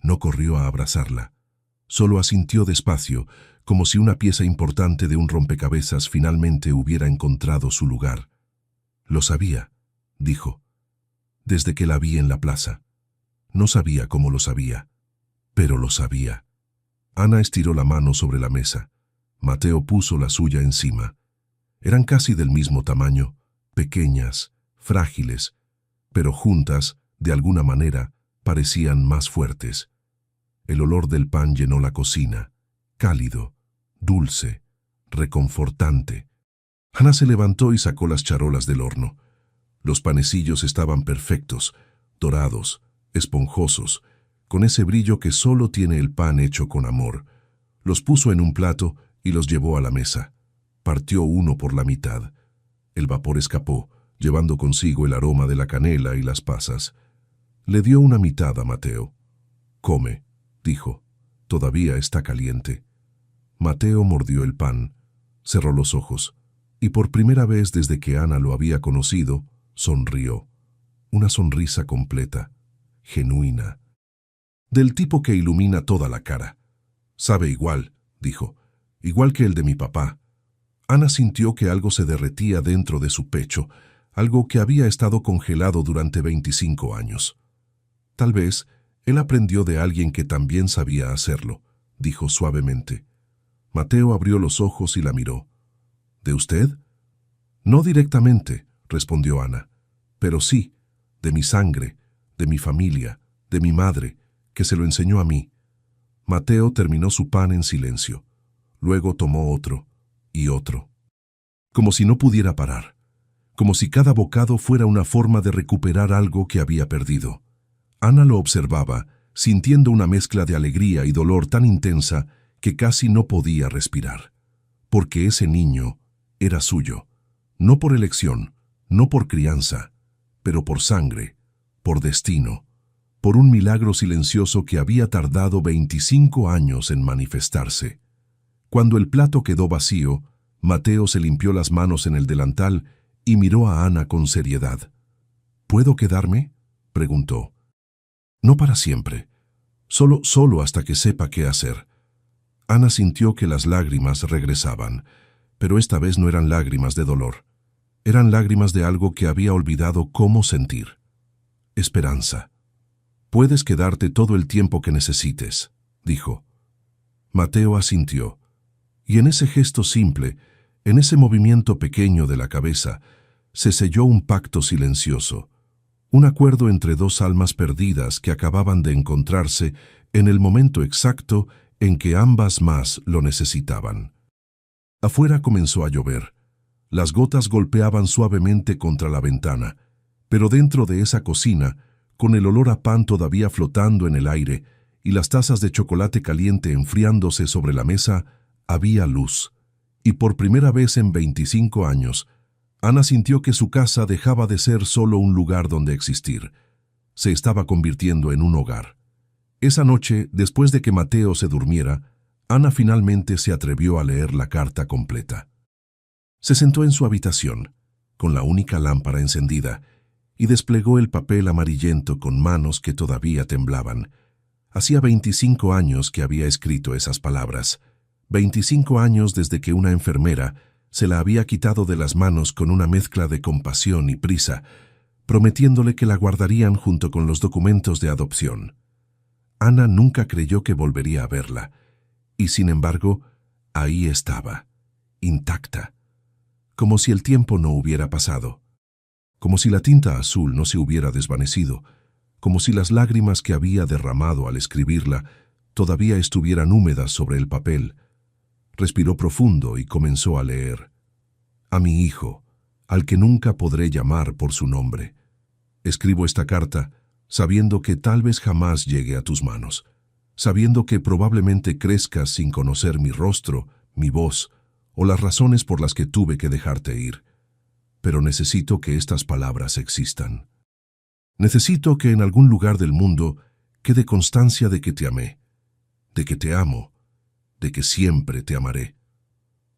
no corrió a abrazarla. Solo asintió despacio, como si una pieza importante de un rompecabezas finalmente hubiera encontrado su lugar. Lo sabía, dijo, desde que la vi en la plaza. No sabía cómo lo sabía, pero lo sabía. Ana estiró la mano sobre la mesa. Mateo puso la suya encima. Eran casi del mismo tamaño, pequeñas, frágiles, pero juntas, de alguna manera, parecían más fuertes. El olor del pan llenó la cocina, cálido, dulce, reconfortante. Ana se levantó y sacó las charolas del horno. Los panecillos estaban perfectos, dorados, esponjosos, con ese brillo que solo tiene el pan hecho con amor. Los puso en un plato y los llevó a la mesa. Partió uno por la mitad. El vapor escapó, llevando consigo el aroma de la canela y las pasas. Le dio una mitad a Mateo. Come, dijo. Todavía está caliente. Mateo mordió el pan, cerró los ojos, y por primera vez desde que Ana lo había conocido, sonrió. Una sonrisa completa, genuina, del tipo que ilumina toda la cara. Sabe igual, dijo, igual que el de mi papá. Ana sintió que algo se derretía dentro de su pecho, algo que había estado congelado durante 25 años. Tal vez él aprendió de alguien que también sabía hacerlo, dijo suavemente. Mateo abrió los ojos y la miró. ¿De usted? No directamente, respondió Ana, pero sí, de mi sangre, de mi familia, de mi madre, que se lo enseñó a mí. Mateo terminó su pan en silencio. Luego tomó otro y otro. Como si no pudiera parar. Como si cada bocado fuera una forma de recuperar algo que había perdido. Ana lo observaba, sintiendo una mezcla de alegría y dolor tan intensa que casi no podía respirar. Porque ese niño era suyo. No por elección, no por crianza, pero por sangre, por destino, por un milagro silencioso que había tardado 25 años en manifestarse. Cuando el plato quedó vacío, Mateo se limpió las manos en el delantal y miró a Ana con seriedad. ¿Puedo quedarme?, preguntó. No para siempre, solo hasta que sepa qué hacer. Ana sintió que las lágrimas regresaban, pero esta vez no eran lágrimas de dolor. Eran lágrimas de algo que había olvidado cómo sentir. Esperanza. Puedes quedarte todo el tiempo que necesites, dijo. Mateo asintió, y en ese gesto simple, En ese movimiento pequeño de la cabeza se selló un pacto silencioso, un acuerdo entre dos almas perdidas que acababan de encontrarse en el momento exacto en que ambas más lo necesitaban. Afuera comenzó a llover. Las gotas golpeaban suavemente contra la ventana, pero dentro de esa cocina, con el olor a pan todavía flotando en el aire y las tazas de chocolate caliente enfriándose sobre la mesa, había luz. Y por primera vez en 25 años, Ana sintió que su casa dejaba de ser solo un lugar donde existir. Se estaba convirtiendo en un hogar. Esa noche, después de que Mateo se durmiera, Ana finalmente se atrevió a leer la carta completa. Se sentó en su habitación, con la única lámpara encendida, y desplegó el papel amarillento con manos que todavía temblaban. Hacía 25 años que había escrito esas palabras. 25 años desde que una enfermera se la había quitado de las manos con una mezcla de compasión y prisa, prometiéndole que la guardarían junto con los documentos de adopción. Ana nunca creyó que volvería a verla, y sin embargo, ahí estaba, intacta, como si el tiempo no hubiera pasado, como si la tinta azul no se hubiera desvanecido, como si las lágrimas que había derramado al escribirla todavía estuvieran húmedas sobre el papel. Respiró profundo y comenzó a leer. A mi hijo, al que nunca podré llamar por su nombre. Escribo esta carta sabiendo que tal vez jamás llegue a tus manos, sabiendo que probablemente crezcas sin conocer mi rostro, mi voz o las razones por las que tuve que dejarte ir. Pero necesito que estas palabras existan. Necesito que en algún lugar del mundo quede constancia de que te amé, de que te amo, de que siempre te amaré.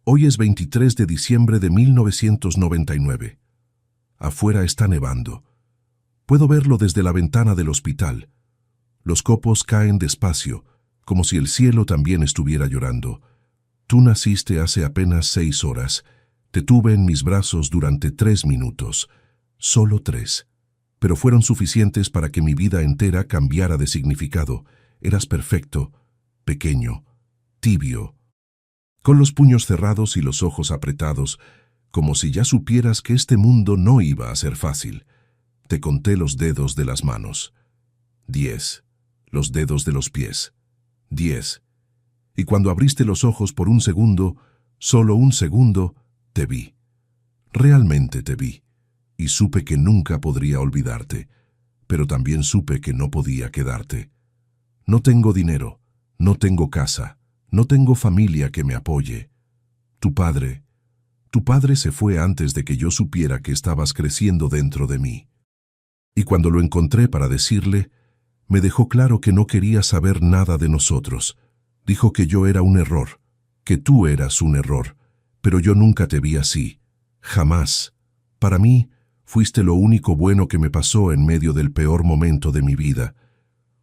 Hoy es 23 de diciembre de 1999. Afuera está nevando. Puedo verlo desde la ventana del hospital. Los copos caen despacio, como si el cielo también estuviera llorando. Tú naciste hace apenas 6 horas. Te tuve en mis brazos durante 3 minutos. Solo 3. Pero fueron suficientes para que mi vida entera cambiara de significado. Eras perfecto, pequeño, tibio, con los puños cerrados y los ojos apretados, como si ya supieras que este mundo no iba a ser fácil. Te conté los dedos de las manos. 10. Los dedos de los pies. 10. Y cuando abriste los ojos por un segundo, solo un segundo, te vi. Realmente te vi. Y supe que nunca podría olvidarte, pero también supe que no podía quedarte. No tengo dinero, no tengo casa, no tengo familia que me apoye. Tu padre se fue antes de que yo supiera que estabas creciendo dentro de mí. Y cuando lo encontré para decirle, me dejó claro que no quería saber nada de nosotros. Dijo que yo era un error, que tú eras un error, pero yo nunca te vi así, jamás. Para mí, fuiste lo único bueno que me pasó en medio del peor momento de mi vida.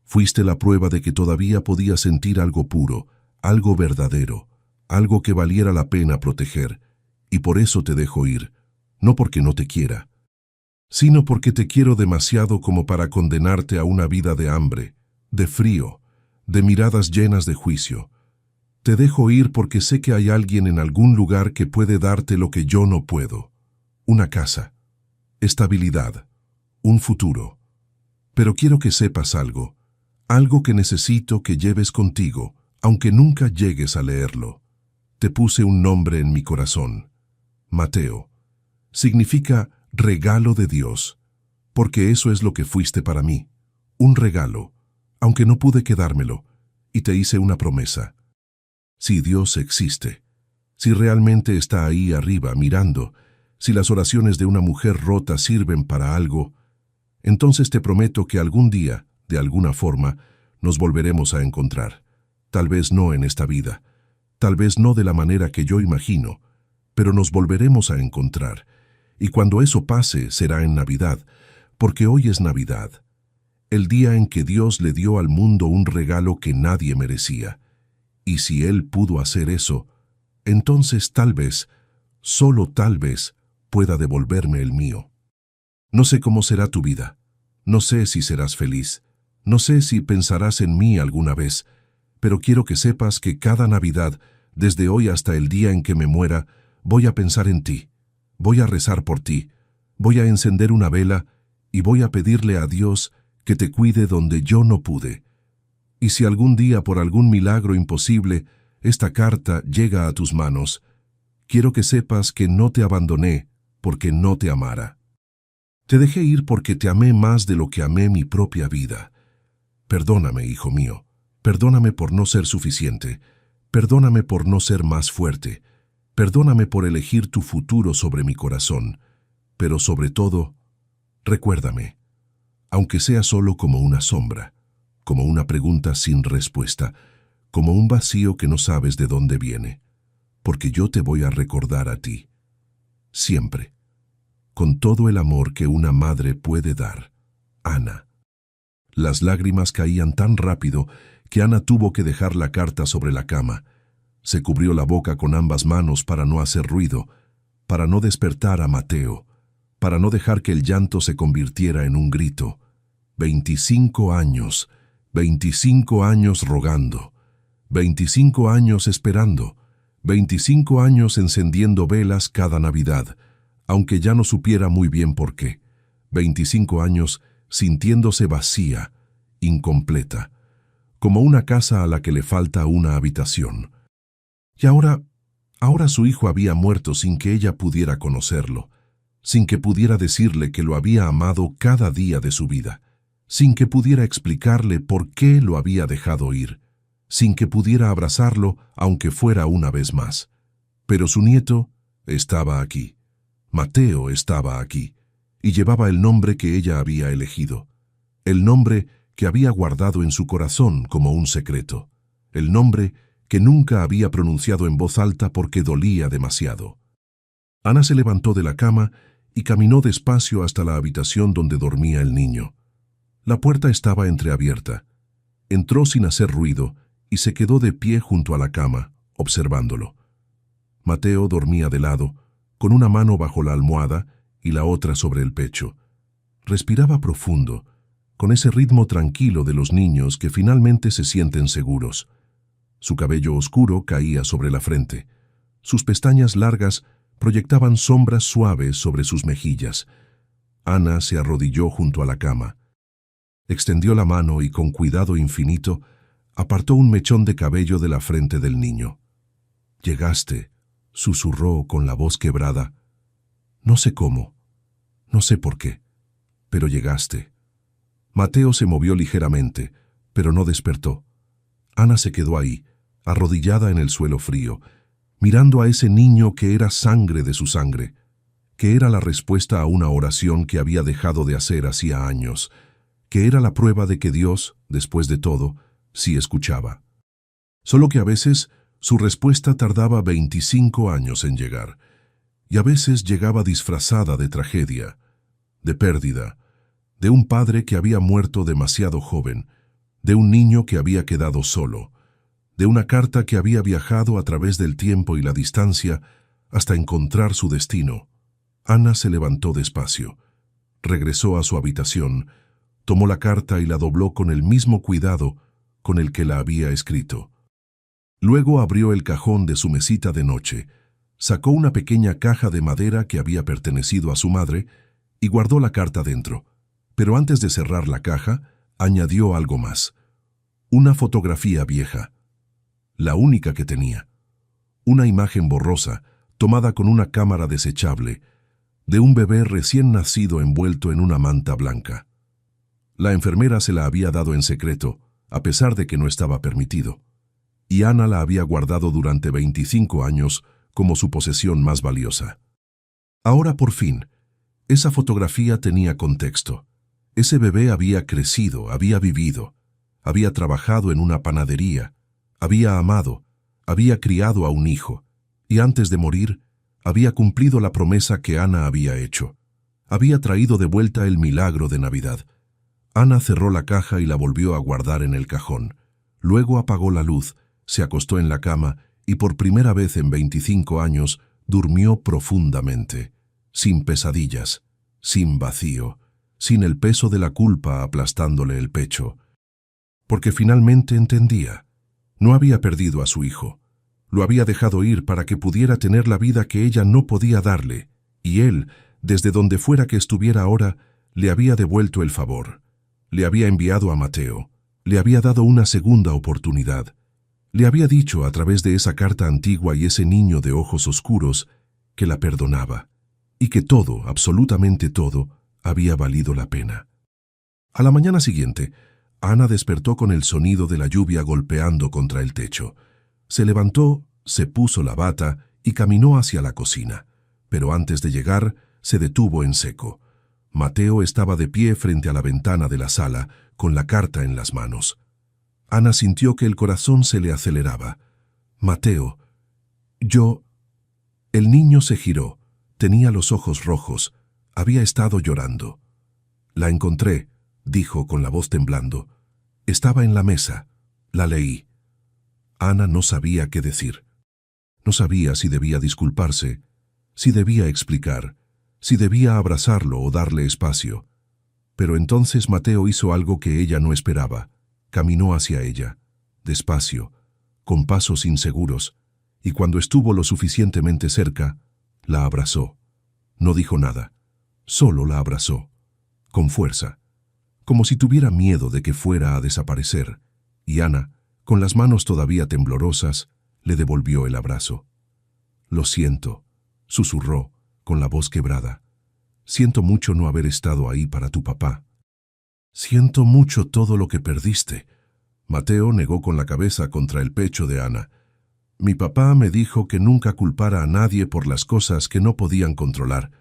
Fuiste la prueba de que todavía podía sentir algo puro, algo verdadero, algo que valiera la pena proteger, y por eso te dejo ir, no porque no te quiera, sino porque te quiero demasiado como para condenarte a una vida de hambre, de frío, de miradas llenas de juicio. Te dejo ir porque sé que hay alguien en algún lugar que puede darte lo que yo no puedo. Una casa, estabilidad, un futuro. Pero quiero que sepas algo que necesito que lleves contigo, aunque nunca llegues a leerlo. Te puse un nombre en mi corazón. Mateo. Significa regalo de Dios, porque eso es lo que fuiste para mí. Un regalo, aunque no pude quedármelo, y te hice una promesa. Si Dios existe, si realmente está ahí arriba mirando, si las oraciones de una mujer rota sirven para algo, entonces te prometo que algún día, de alguna forma, nos volveremos a encontrar. Tal vez no en esta vida, tal vez no de la manera que yo imagino, pero nos volveremos a encontrar. Y cuando eso pase será en Navidad, porque hoy es Navidad, el día en que Dios le dio al mundo un regalo que nadie merecía. Y si Él pudo hacer eso, entonces tal vez, solo tal vez, pueda devolverme el mío. No sé cómo será tu vida, no sé si serás feliz, no sé si pensarás en mí alguna vez, pero quiero que sepas que cada Navidad, desde hoy hasta el día en que me muera, voy a pensar en ti, voy a rezar por ti, voy a encender una vela y voy a pedirle a Dios que te cuide donde yo no pude. Y si algún día por algún milagro imposible esta carta llega a tus manos, quiero que sepas que no te abandoné porque no te amara. Te dejé ir porque te amé más de lo que amé mi propia vida. Perdóname, hijo mío, perdóname por no ser suficiente, perdóname por no ser más fuerte, perdóname por elegir tu futuro sobre mi corazón, pero sobre todo, recuérdame, aunque sea solo como una sombra, como una pregunta sin respuesta, como un vacío que no sabes de dónde viene, porque yo te voy a recordar a ti, siempre, con todo el amor que una madre puede dar. Ana. Las lágrimas caían tan rápido que Ana tuvo que dejar la carta sobre la cama. Se cubrió la boca con ambas manos para no hacer ruido, para no despertar a Mateo, para no dejar que el llanto se convirtiera en un grito. 25 años, 25 años rogando, 25 años esperando, 25 años encendiendo velas cada Navidad, aunque ya no supiera muy bien por qué. 25 años sintiéndose vacía, incompleta, como una casa a la que le falta una habitación. Y ahora su hijo había muerto sin que ella pudiera conocerlo, sin que pudiera decirle que lo había amado cada día de su vida, sin que pudiera explicarle por qué lo había dejado ir, sin que pudiera abrazarlo aunque fuera una vez más. Pero su nieto estaba aquí. Mateo estaba aquí, y llevaba el nombre que ella había elegido, el nombre que había guardado en su corazón como un secreto, el nombre que nunca había pronunciado en voz alta porque dolía demasiado. Ana se levantó de la cama y caminó despacio hasta la habitación donde dormía el niño. La puerta estaba entreabierta. Entró sin hacer ruido y se quedó de pie junto a la cama, observándolo. Mateo dormía de lado, con una mano bajo la almohada y la otra sobre el pecho. Respiraba profundo, con ese ritmo tranquilo de los niños que finalmente se sienten seguros. Su cabello oscuro caía sobre la frente. Sus pestañas largas proyectaban sombras suaves sobre sus mejillas. Ana se arrodilló junto a la cama. Extendió la mano y con cuidado infinito apartó un mechón de cabello de la frente del niño. «Llegaste», susurró con la voz quebrada. «No sé cómo, no sé por qué, pero llegaste». Mateo se movió ligeramente, pero no despertó. Ana se quedó ahí, arrodillada en el suelo frío, mirando a ese niño que era sangre de su sangre, que era la respuesta a una oración que había dejado de hacer hacía años, que era la prueba de que Dios, después de todo, sí escuchaba. Solo que a veces su respuesta tardaba 25 años en llegar, y a veces llegaba disfrazada de tragedia, de pérdida, de un padre que había muerto demasiado joven, de un niño que había quedado solo, de una carta que había viajado a través del tiempo y la distancia hasta encontrar su destino. Ana se levantó despacio, regresó a su habitación, tomó la carta y la dobló con el mismo cuidado con el que la había escrito. Luego abrió el cajón de su mesita de noche, sacó una pequeña caja de madera que había pertenecido a su madre y guardó la carta dentro. Pero antes de cerrar la caja, añadió algo más. Una fotografía vieja, la única que tenía. Una imagen borrosa, tomada con una cámara desechable, de un bebé recién nacido envuelto en una manta blanca. La enfermera se la había dado en secreto, a pesar de que no estaba permitido, y Ana la había guardado durante 25 años como su posesión más valiosa. Ahora, por fin, esa fotografía tenía contexto. Ese bebé había crecido, había vivido, había trabajado en una panadería, había amado, había criado a un hijo, y antes de morir, había cumplido la promesa que Ana había hecho. Había traído de vuelta el milagro de Navidad. Ana cerró la caja y la volvió a guardar en el cajón. Luego apagó la luz, se acostó en la cama y por primera vez en 25 años durmió profundamente, sin pesadillas, sin vacío, sin el peso de la culpa aplastándole el pecho. Porque finalmente entendía. No había perdido a su hijo. Lo había dejado ir para que pudiera tener la vida que ella no podía darle, y él, desde donde fuera que estuviera ahora, le había devuelto el favor. Le había enviado a Mateo, le había dado una segunda oportunidad. Le había dicho a través de esa carta antigua y ese niño de ojos oscuros que la perdonaba, y que todo, absolutamente todo, había valido la pena. A la mañana siguiente, Ana despertó con el sonido de la lluvia golpeando contra el techo. Se levantó, se puso la bata y caminó hacia la cocina, pero antes de llegar, se detuvo en seco. Mateo estaba de pie frente a la ventana de la sala, con la carta en las manos. Ana sintió que el corazón se le aceleraba. Mateo, yo... El niño se giró, tenía los ojos rojos, había estado llorando. La encontré, dijo con la voz temblando. Estaba en la mesa, la leí. Ana no sabía qué decir. No sabía si debía disculparse, si debía explicar, si debía abrazarlo o darle espacio. Pero entonces Mateo hizo algo que ella no esperaba. Caminó hacia ella, despacio, con pasos inseguros, y cuando estuvo lo suficientemente cerca, la abrazó. No dijo nada, solo la abrazó, con fuerza, como si tuviera miedo de que fuera a desaparecer, y Ana, con las manos todavía temblorosas, le devolvió el abrazo. «Lo siento», susurró, con la voz quebrada. «Siento mucho no haber estado ahí para tu papá. Siento mucho todo lo que perdiste». Mateo negó con la cabeza contra el pecho de Ana. «Mi papá me dijo que nunca culpara a nadie por las cosas que no podían controlar.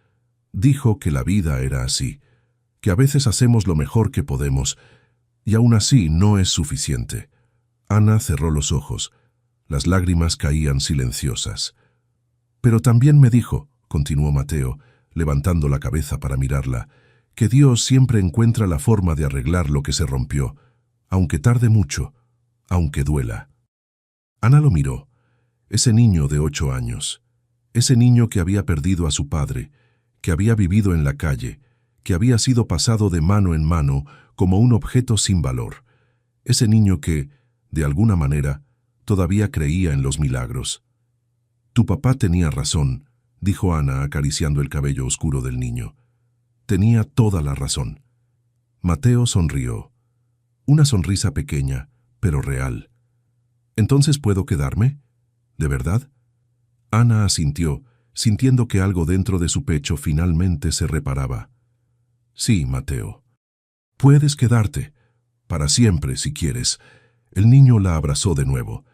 Dijo que la vida era así, que a veces hacemos lo mejor que podemos, y aún así no es suficiente». Ana cerró los ojos. Las lágrimas caían silenciosas. «Pero también me dijo», continuó Mateo, levantando la cabeza para mirarla, «que Dios siempre encuentra la forma de arreglar lo que se rompió, aunque tarde mucho, aunque duela». Ana lo miró. Ese niño de 8 años, ese niño que había perdido a su padre, que había vivido en la calle, que había sido pasado de mano en mano como un objeto sin valor, ese niño que, de alguna manera, todavía creía en los milagros. «Tu papá tenía razón», dijo Ana acariciando el cabello oscuro del niño. «Tenía toda la razón». Mateo sonrió. Una sonrisa pequeña, pero real. «¿Entonces puedo quedarme? ¿De verdad?» Ana asintió, sintiendo que algo dentro de su pecho finalmente se reparaba. «Sí, Mateo. Puedes quedarte. Para siempre, si quieres». El niño la abrazó de nuevo.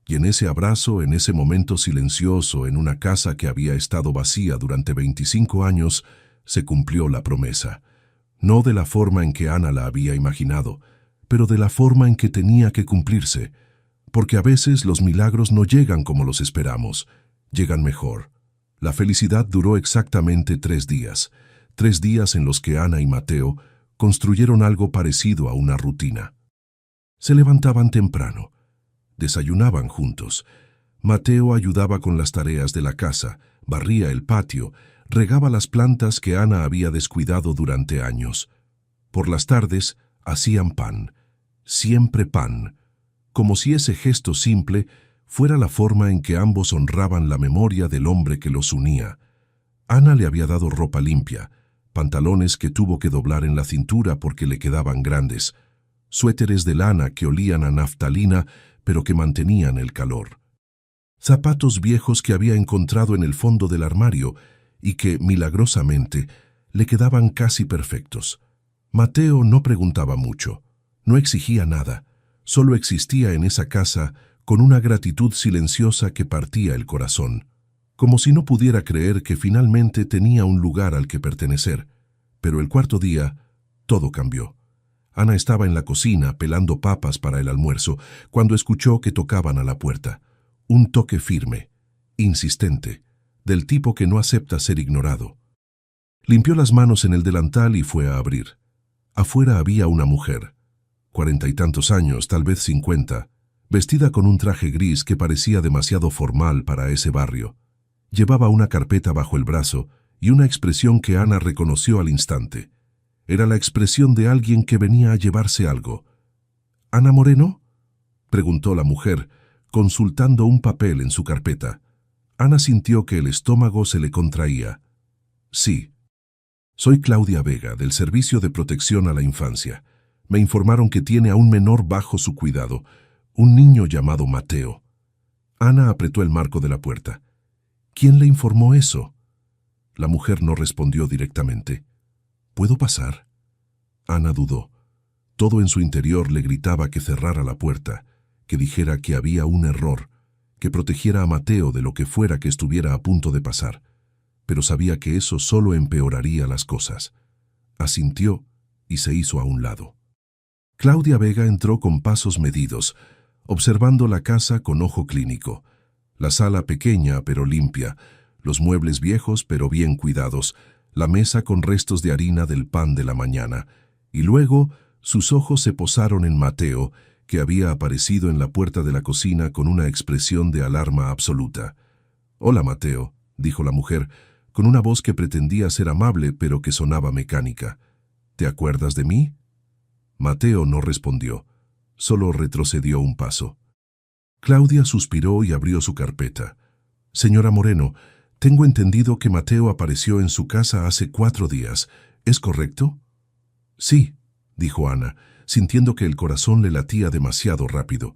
Y en ese abrazo, en ese momento silencioso, en una casa que había estado vacía durante 25 años, se cumplió la promesa. No de la forma en que Ana la había imaginado, pero de la forma en que tenía que cumplirse, porque a veces los milagros no llegan como los esperamos, llegan mejor. La felicidad duró exactamente 3 días, 3 días en los que Ana y Mateo construyeron algo parecido a una rutina. Se levantaban temprano, desayunaban juntos. Mateo ayudaba con las tareas de la casa, barría el patio, regaba las plantas que Ana había descuidado durante años. Por las tardes hacían pan, siempre pan, como si ese gesto simple fuera la forma en que ambos honraban la memoria del hombre que los unía. Ana le había dado ropa limpia, pantalones que tuvo que doblar en la cintura porque le quedaban grandes, suéteres de lana que olían a naftalina pero que mantenían el calor, zapatos viejos que había encontrado en el fondo del armario y que, milagrosamente, le quedaban casi perfectos. Mateo no preguntaba mucho, no exigía nada, solo existía en esa casa con una gratitud silenciosa que partía el corazón, como si no pudiera creer que finalmente tenía un lugar al que pertenecer. Pero el cuarto día, todo cambió. Ana estaba en la cocina pelando papas para el almuerzo cuando escuchó que tocaban a la puerta. Un toque firme, insistente, del tipo que no acepta ser ignorado. Limpió las manos en el delantal y fue a abrir. Afuera había una mujer, 40 y tantos años, tal vez 50, vestida con un traje gris que parecía demasiado formal para ese barrio. Llevaba una carpeta bajo el brazo y una expresión que Ana reconoció al instante. Era la expresión de alguien que venía a llevarse algo. «¿Ana Moreno?», preguntó la mujer, consultando un papel en su carpeta. Ana sintió que el estómago se le contraía. Sí. Soy Claudia Vega, del Servicio de Protección a la Infancia. Me informaron que tiene a un menor bajo su cuidado, un niño llamado Mateo. Ana apretó el marco de la puerta. ¿Quién le informó eso? La mujer no respondió directamente. ¿Puedo pasar? Ana dudó. Todo en su interior le gritaba que cerrara la puerta, que dijera que había un error, que protegiera a Mateo de lo que fuera que estuviera a punto de pasar, pero sabía que eso solo empeoraría las cosas. Asintió y se hizo a un lado. Claudia Vega entró con pasos medidos, observando la casa con ojo clínico. La sala pequeña pero limpia, los muebles viejos pero bien cuidados, la mesa con restos de harina del pan de la mañana, y luego sus ojos se posaron en Mateo, que había aparecido en la puerta de la cocina con una expresión de alarma absoluta. «Hola, Mateo», dijo la mujer, con una voz que pretendía ser amable pero que sonaba mecánica. «¿Te acuerdas de mí?» Mateo no respondió, solo retrocedió un paso. Claudia suspiró y abrió su carpeta. «Señora Moreno, tengo entendido que Mateo apareció en su casa hace 4 días. ¿Es correcto?» «Sí», dijo Ana, sintiendo que el corazón le latía demasiado rápido.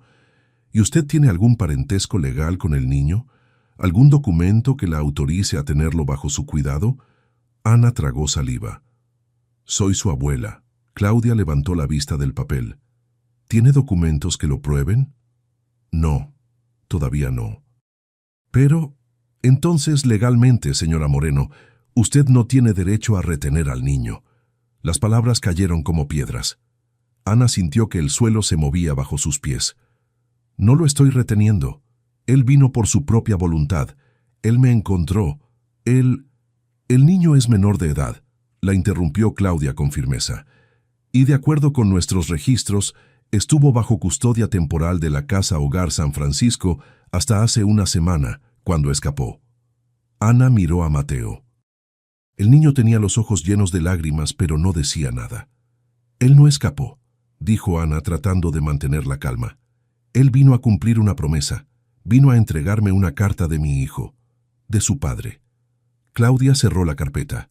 «¿Y usted tiene algún parentesco legal con el niño? ¿Algún documento que la autorice a tenerlo bajo su cuidado?» Ana tragó saliva. «Soy su abuela». Claudia levantó la vista del papel. «¿Tiene documentos que lo prueben?» «No, todavía no». «Pero, entonces legalmente, señora Moreno, usted no tiene derecho a retener al niño». Las palabras cayeron como piedras. Ana sintió que el suelo se movía bajo sus pies. «No lo estoy reteniendo. Él vino por su propia voluntad. Él me encontró. Él... El niño es menor de edad», la interrumpió Claudia con firmeza. «Y de acuerdo con nuestros registros, estuvo bajo custodia temporal de la Casa Hogar San Francisco hasta hace una semana, cuando escapó». Ana miró a Mateo. El niño tenía los ojos llenos de lágrimas, pero no decía nada. «Él no escapó», dijo Ana tratando de mantener la calma. «Él vino a cumplir una promesa. Vino a entregarme una carta de mi hijo, de su padre». Claudia cerró la carpeta.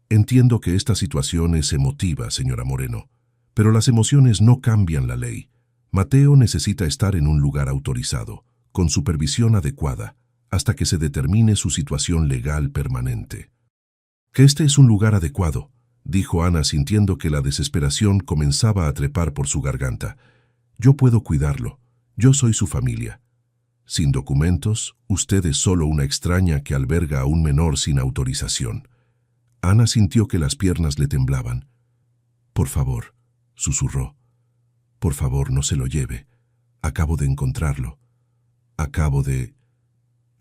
«Entiendo que esta situación es emotiva, señora Moreno, pero las emociones no cambian la ley. Mateo necesita estar en un lugar autorizado, con supervisión adecuada, hasta que se determine su situación legal permanente». «Que este es un lugar adecuado», dijo Ana sintiendo que la desesperación comenzaba a trepar por su garganta. «Yo puedo cuidarlo. Yo soy su familia. Sin documentos, usted es solo una extraña que alberga a un menor sin autorización». Ana sintió que las piernas le temblaban. «Por favor», susurró. «Por favor, no se lo lleve. Acabo de encontrarlo. Acabo de...»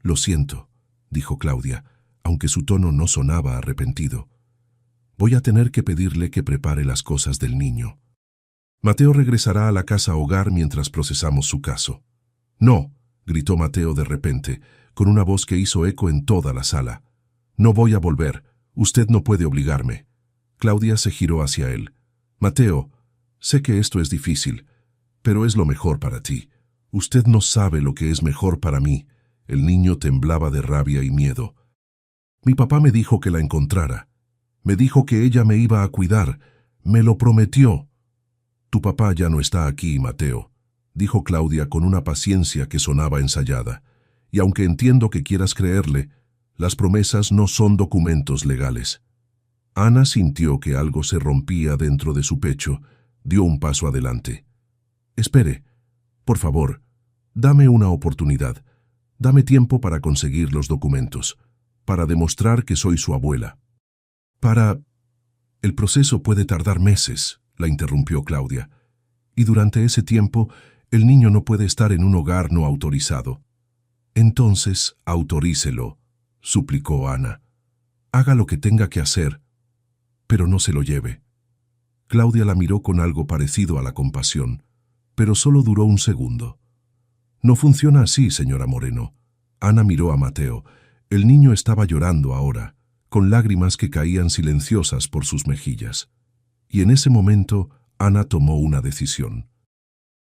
«Lo siento», dijo Claudia, aunque su tono no sonaba arrepentido. «Voy a tener que pedirle que prepare las cosas del niño. Mateo regresará a la casa hogar mientras procesamos su caso». «No», gritó Mateo de repente, con una voz que hizo eco en toda la sala. «No voy a volver. Usted no puede obligarme». Claudia se giró hacia él. «Mateo, sé que esto es difícil, pero es lo mejor para ti. Usted no sabe lo que es mejor para mí». El niño temblaba de rabia y miedo. «Mi papá me dijo que la encontrara. Me dijo que ella me iba a cuidar. Me lo prometió». «Tu papá ya no está aquí, Mateo», dijo Claudia con una paciencia que sonaba ensayada. «Y aunque entiendo que quieras creerle, las promesas no son documentos legales». Ana sintió que algo se rompía dentro de su pecho. Dio un paso adelante. «Espere, por favor, dame una oportunidad. Dame tiempo para conseguir los documentos, para demostrar que soy su abuela. El proceso puede tardar meses», la interrumpió Claudia. «Y durante ese tiempo, el niño no puede estar en un hogar no autorizado». «Entonces, autorícelo», suplicó Ana. «Haga lo que tenga que hacer, pero no se lo lleve». Claudia la miró con algo parecido a la compasión, pero solo duró un segundo. «No funciona así, señora Moreno». Ana miró a Mateo. El niño estaba llorando ahora, con lágrimas que caían silenciosas por sus mejillas. Y en ese momento, Ana tomó una decisión.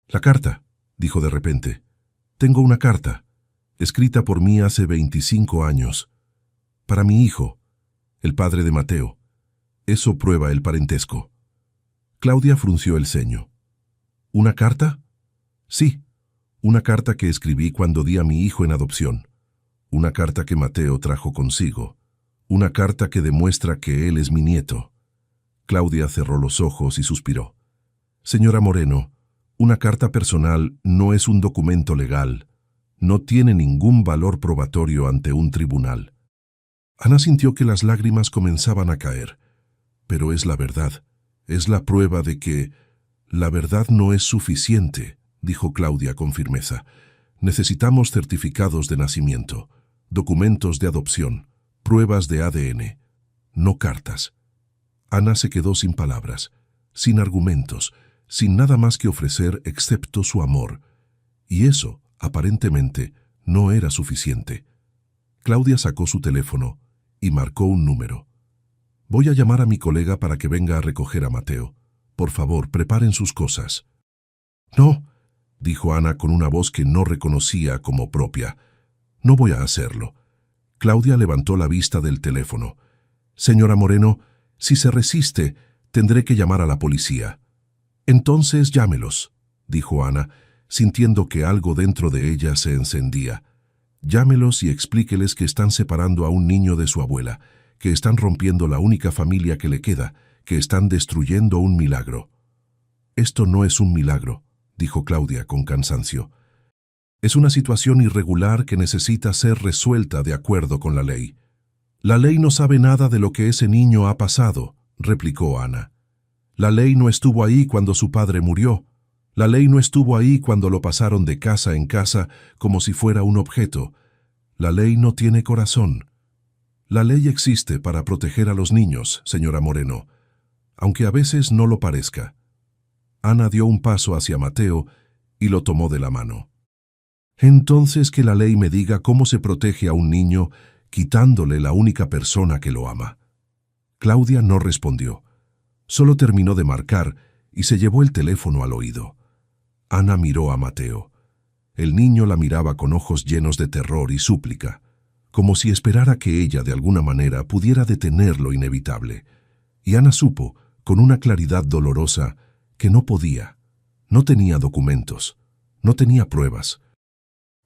«La carta», dijo de repente. Tengo una carta, escrita por mí hace 25 años, para mi hijo, el padre de Mateo. Eso prueba el parentesco. Claudia frunció el ceño. ¿Una carta? Sí, una carta que escribí cuando di a mi hijo en adopción. Una carta que Mateo trajo consigo. Una carta que demuestra que él es mi nieto. Claudia cerró los ojos y suspiró. Señora Moreno, una carta personal no es un documento legal. No tiene ningún valor probatorio ante un tribunal. Ana sintió que las lágrimas comenzaban a caer. Pero es la verdad. Es la prueba de que la verdad no es suficiente, dijo Claudia con firmeza. Necesitamos certificados de nacimiento, documentos de adopción, pruebas de ADN, no cartas. Ana se quedó sin palabras, sin argumentos, sin nada más que ofrecer excepto su amor. Y eso, aparentemente, no era suficiente. Claudia sacó su teléfono y marcó un número. Voy a llamar a mi colega para que venga a recoger a Mateo. Por favor, preparen sus cosas. No, dijo Ana con una voz que no reconocía como propia. No voy a hacerlo. Claudia levantó la vista del teléfono. Señora Moreno, si se resiste, tendré que llamar a la policía. Entonces llámelos, dijo Ana, sintiendo que algo dentro de ella se encendía. Llámelos y explíqueles que están separando a un niño de su abuela, que están rompiendo la única familia que le queda, que están destruyendo un milagro. Esto no es un milagro, dijo Claudia con cansancio. Es una situación irregular que necesita ser resuelta de acuerdo con la ley. La ley no sabe nada de lo que ese niño ha pasado, replicó Ana. La ley no estuvo ahí cuando su padre murió. La ley no estuvo ahí cuando lo pasaron de casa en casa como si fuera un objeto. La ley no tiene corazón. La ley existe para proteger a los niños, señora Moreno, aunque a veces no lo parezca. Ana dio un paso hacia Mateo y lo tomó de la mano. Entonces que la ley me diga cómo se protege a un niño quitándole la única persona que lo ama. Claudia no respondió. Solo terminó de marcar y se llevó el teléfono al oído. Ana miró a Mateo. El niño la miraba con ojos llenos de terror y súplica, como si esperara que ella de alguna manera pudiera detener lo inevitable. Y Ana supo, con una claridad dolorosa, que no podía. No tenía documentos, no tenía pruebas.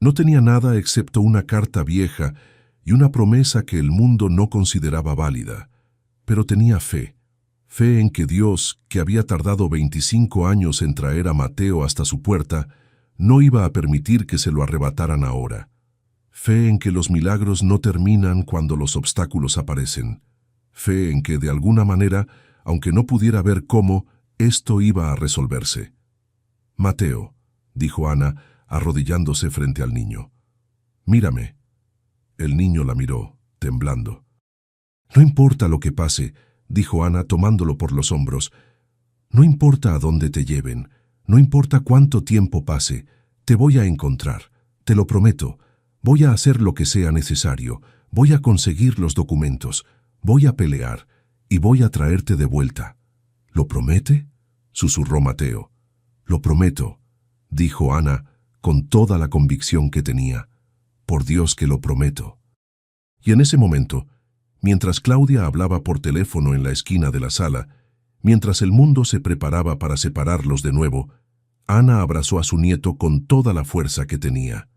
No tenía nada excepto una carta vieja y una promesa que el mundo no consideraba válida. Pero tenía fe. Fe en que Dios, que había tardado 25 años en traer a Mateo hasta su puerta, no iba a permitir que se lo arrebataran ahora. Fe en que los milagros no terminan cuando los obstáculos aparecen. Fe en que, de alguna manera, aunque no pudiera ver cómo, esto iba a resolverse. Mateo, dijo Ana, arrodillándose frente al niño. Mírame. El niño la miró, temblando. No importa lo que pase, dijo Ana tomándolo por los hombros. No importa a dónde te lleven, no importa cuánto tiempo pase, te voy a encontrar, te lo prometo. Voy a hacer lo que sea necesario, voy a conseguir los documentos, voy a pelear y voy a traerte de vuelta. ¿Lo promete?, susurró Mateo. Lo prometo, dijo Ana con toda la convicción que tenía. Por Dios que lo prometo. Y en ese momento, mientras Claudia hablaba por teléfono en la esquina de la sala, mientras el mundo se preparaba para separarlos de nuevo, Ana abrazó a su nieto con toda la fuerza que tenía,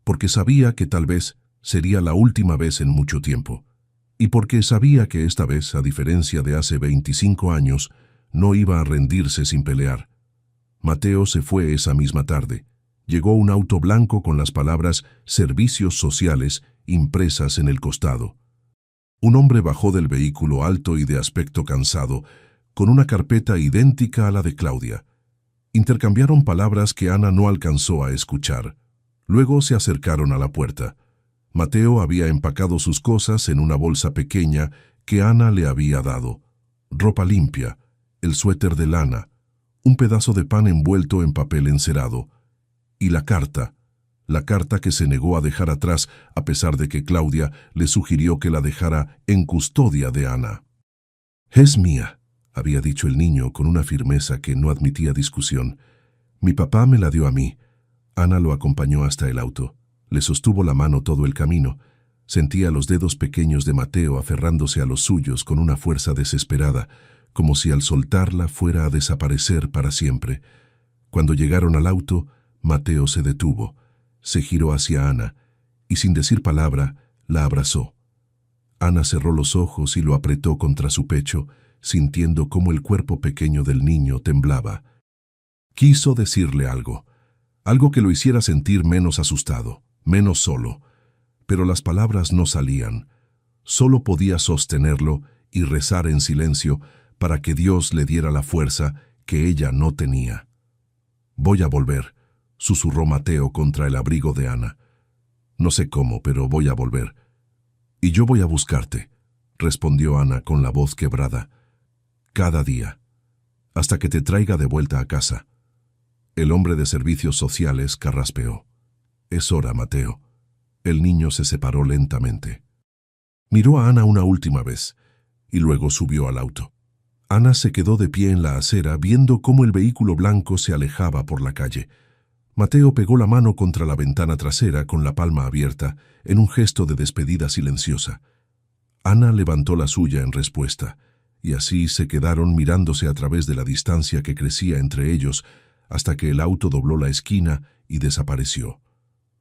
porque sabía que tal vez sería la última vez en mucho tiempo, y porque sabía que esta vez, a diferencia de hace 25 años, no iba a rendirse sin pelear. Mateo se fue esa misma tarde. Llegó un auto blanco con las palabras «Servicios Sociales» impresas en el costado. Un hombre bajó del vehículo alto y de aspecto cansado, con una carpeta idéntica a la de Claudia. Intercambiaron palabras que Ana no alcanzó a escuchar. Luego se acercaron a la puerta. Mateo había empacado sus cosas en una bolsa pequeña que Ana le había dado. Ropa limpia, el suéter de lana, un pedazo de pan envuelto en papel encerado, y la carta que se negó a dejar atrás a pesar de que Claudia le sugirió que la dejara en custodia de Ana. «Es mía», había dicho el niño con una firmeza que no admitía discusión. «Mi papá me la dio a mí. Ana lo acompañó hasta el auto. Le sostuvo la mano todo el camino. Sentía los dedos pequeños de Mateo aferrándose a los suyos con una fuerza desesperada, como si al soltarla fuera a desaparecer para siempre. Cuando llegaron al auto, Mateo se detuvo, se giró hacia Ana y sin decir palabra, la abrazó. Ana cerró los ojos y lo apretó contra su pecho, sintiendo cómo el cuerpo pequeño del niño temblaba. Quiso decirle algo que lo hiciera sentir menos asustado, menos solo, pero las palabras no salían. Solo podía sostenerlo y rezar en silencio para que Dios le diera la fuerza que ella no tenía. «Voy a volver», susurró Mateo contra el abrigo de Ana. «No sé cómo, pero voy a volver. Y yo voy a buscarte», respondió Ana con la voz quebrada. «Cada día, hasta que te traiga de vuelta a casa». El hombre de servicios sociales carraspeó. «Es hora, Mateo». El niño se separó lentamente. Miró a Ana una última vez y luego subió al auto. Ana se quedó de pie en la acera viendo cómo el vehículo blanco se alejaba por la calle. Mateo pegó la mano contra la ventana trasera con la palma abierta en un gesto de despedida silenciosa. Ana levantó la suya en respuesta y así se quedaron mirándose a través de la distancia que crecía entre ellos hasta que el auto dobló la esquina y desapareció.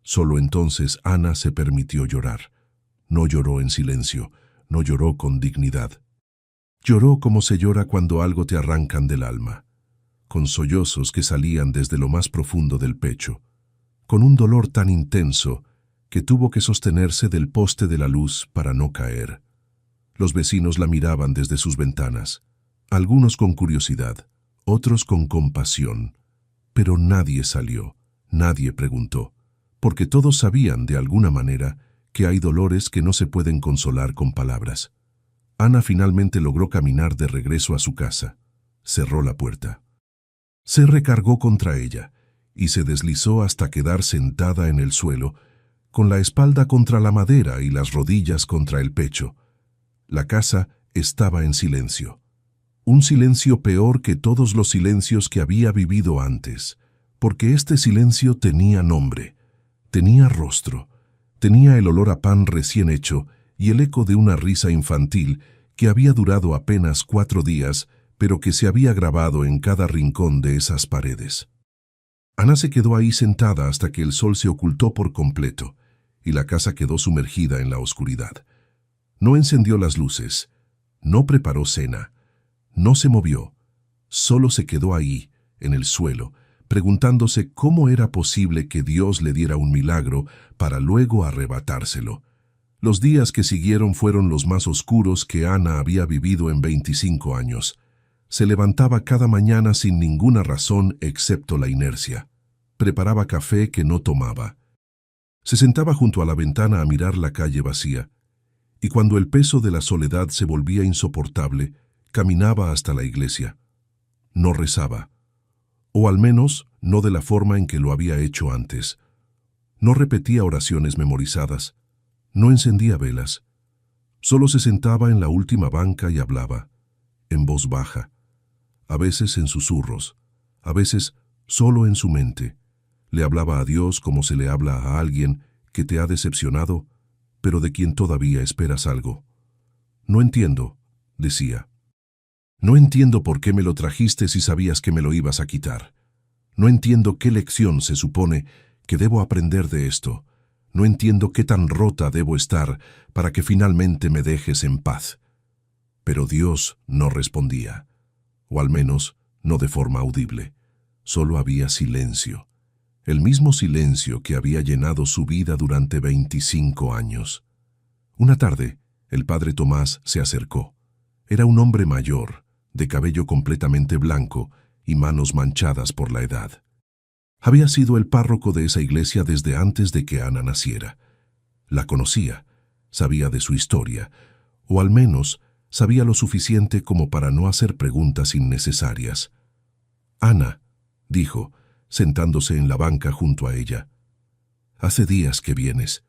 Solo entonces Ana se permitió llorar. No lloró en silencio, no lloró con dignidad. Lloró como se llora cuando algo te arrancan del alma, con sollozos que salían desde lo más profundo del pecho, con un dolor tan intenso que tuvo que sostenerse del poste de la luz para no caer. Los vecinos la miraban desde sus ventanas, algunos con curiosidad, otros con compasión, pero nadie salió, nadie preguntó, porque todos sabían de alguna manera que hay dolores que no se pueden consolar con palabras. Ana finalmente logró caminar de regreso a su casa. Cerró la puerta. Se recargó contra ella y se deslizó hasta quedar sentada en el suelo, con la espalda contra la madera y las rodillas contra el pecho. La casa estaba en silencio. Un silencio peor que todos los silencios que había vivido antes, porque este silencio tenía nombre, tenía rostro, tenía el olor a pan recién hecho y el eco de una risa infantil que había durado apenas 4 días, pero que se había grabado en cada rincón de esas paredes. Ana se quedó ahí sentada hasta que el sol se ocultó por completo y la casa quedó sumergida en la oscuridad. No encendió las luces, no preparó cena, no se movió, solo se quedó ahí, en el suelo, preguntándose cómo era posible que Dios le diera un milagro para luego arrebatárselo. Los días que siguieron fueron los más oscuros que Ana había vivido en 25 años. Se levantaba cada mañana sin ninguna razón excepto la inercia. Preparaba café que no tomaba. Se sentaba junto a la ventana a mirar la calle vacía, y cuando el peso de la soledad se volvía insoportable, caminaba hasta la iglesia. No rezaba, o al menos no de la forma en que lo había hecho antes. No repetía oraciones memorizadas, no encendía velas. Solo se sentaba en la última banca y hablaba, en voz baja, a veces en susurros, a veces solo en su mente. Le hablaba a Dios como se le habla a alguien que te ha decepcionado, pero de quien todavía esperas algo. «No entiendo», decía. «No entiendo por qué me lo trajiste si sabías que me lo ibas a quitar. No entiendo qué lección se supone que debo aprender de esto. No entiendo qué tan rota debo estar para que finalmente me dejes en paz». Pero Dios no respondía, o al menos no de forma audible. Solo había silencio, el mismo silencio que había llenado su vida durante 25 años. Una tarde, el padre Tomás se acercó. Era un hombre mayor, de cabello completamente blanco y manos manchadas por la edad. Había sido el párroco de esa iglesia desde antes de que Ana naciera. La conocía, sabía de su historia, o al menos sabía lo suficiente como para no hacer preguntas innecesarias. «Ana», dijo, sentándose en la banca junto a ella, «hace días que vienes,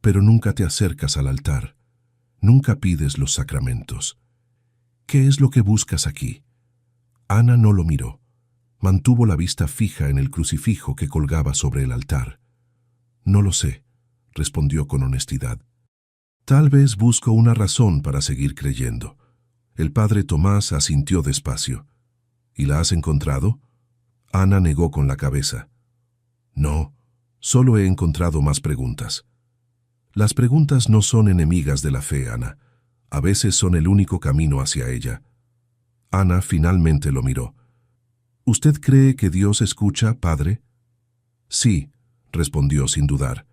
pero nunca te acercas al altar, nunca pides los sacramentos. ¿Qué es lo que buscas aquí?» Ana no lo miró. Mantuvo la vista fija en el crucifijo que colgaba sobre el altar. «No lo sé», respondió con honestidad. «Tal vez busco una razón para seguir creyendo». El padre Tomás asintió despacio. «¿Y la has encontrado?» Ana negó con la cabeza. «No, solo he encontrado más preguntas». Las preguntas no son enemigas de la fe, Ana. A veces son el único camino hacia ella. Ana finalmente lo miró. «¿Usted cree que Dios escucha, padre?» «Sí», respondió sin dudar.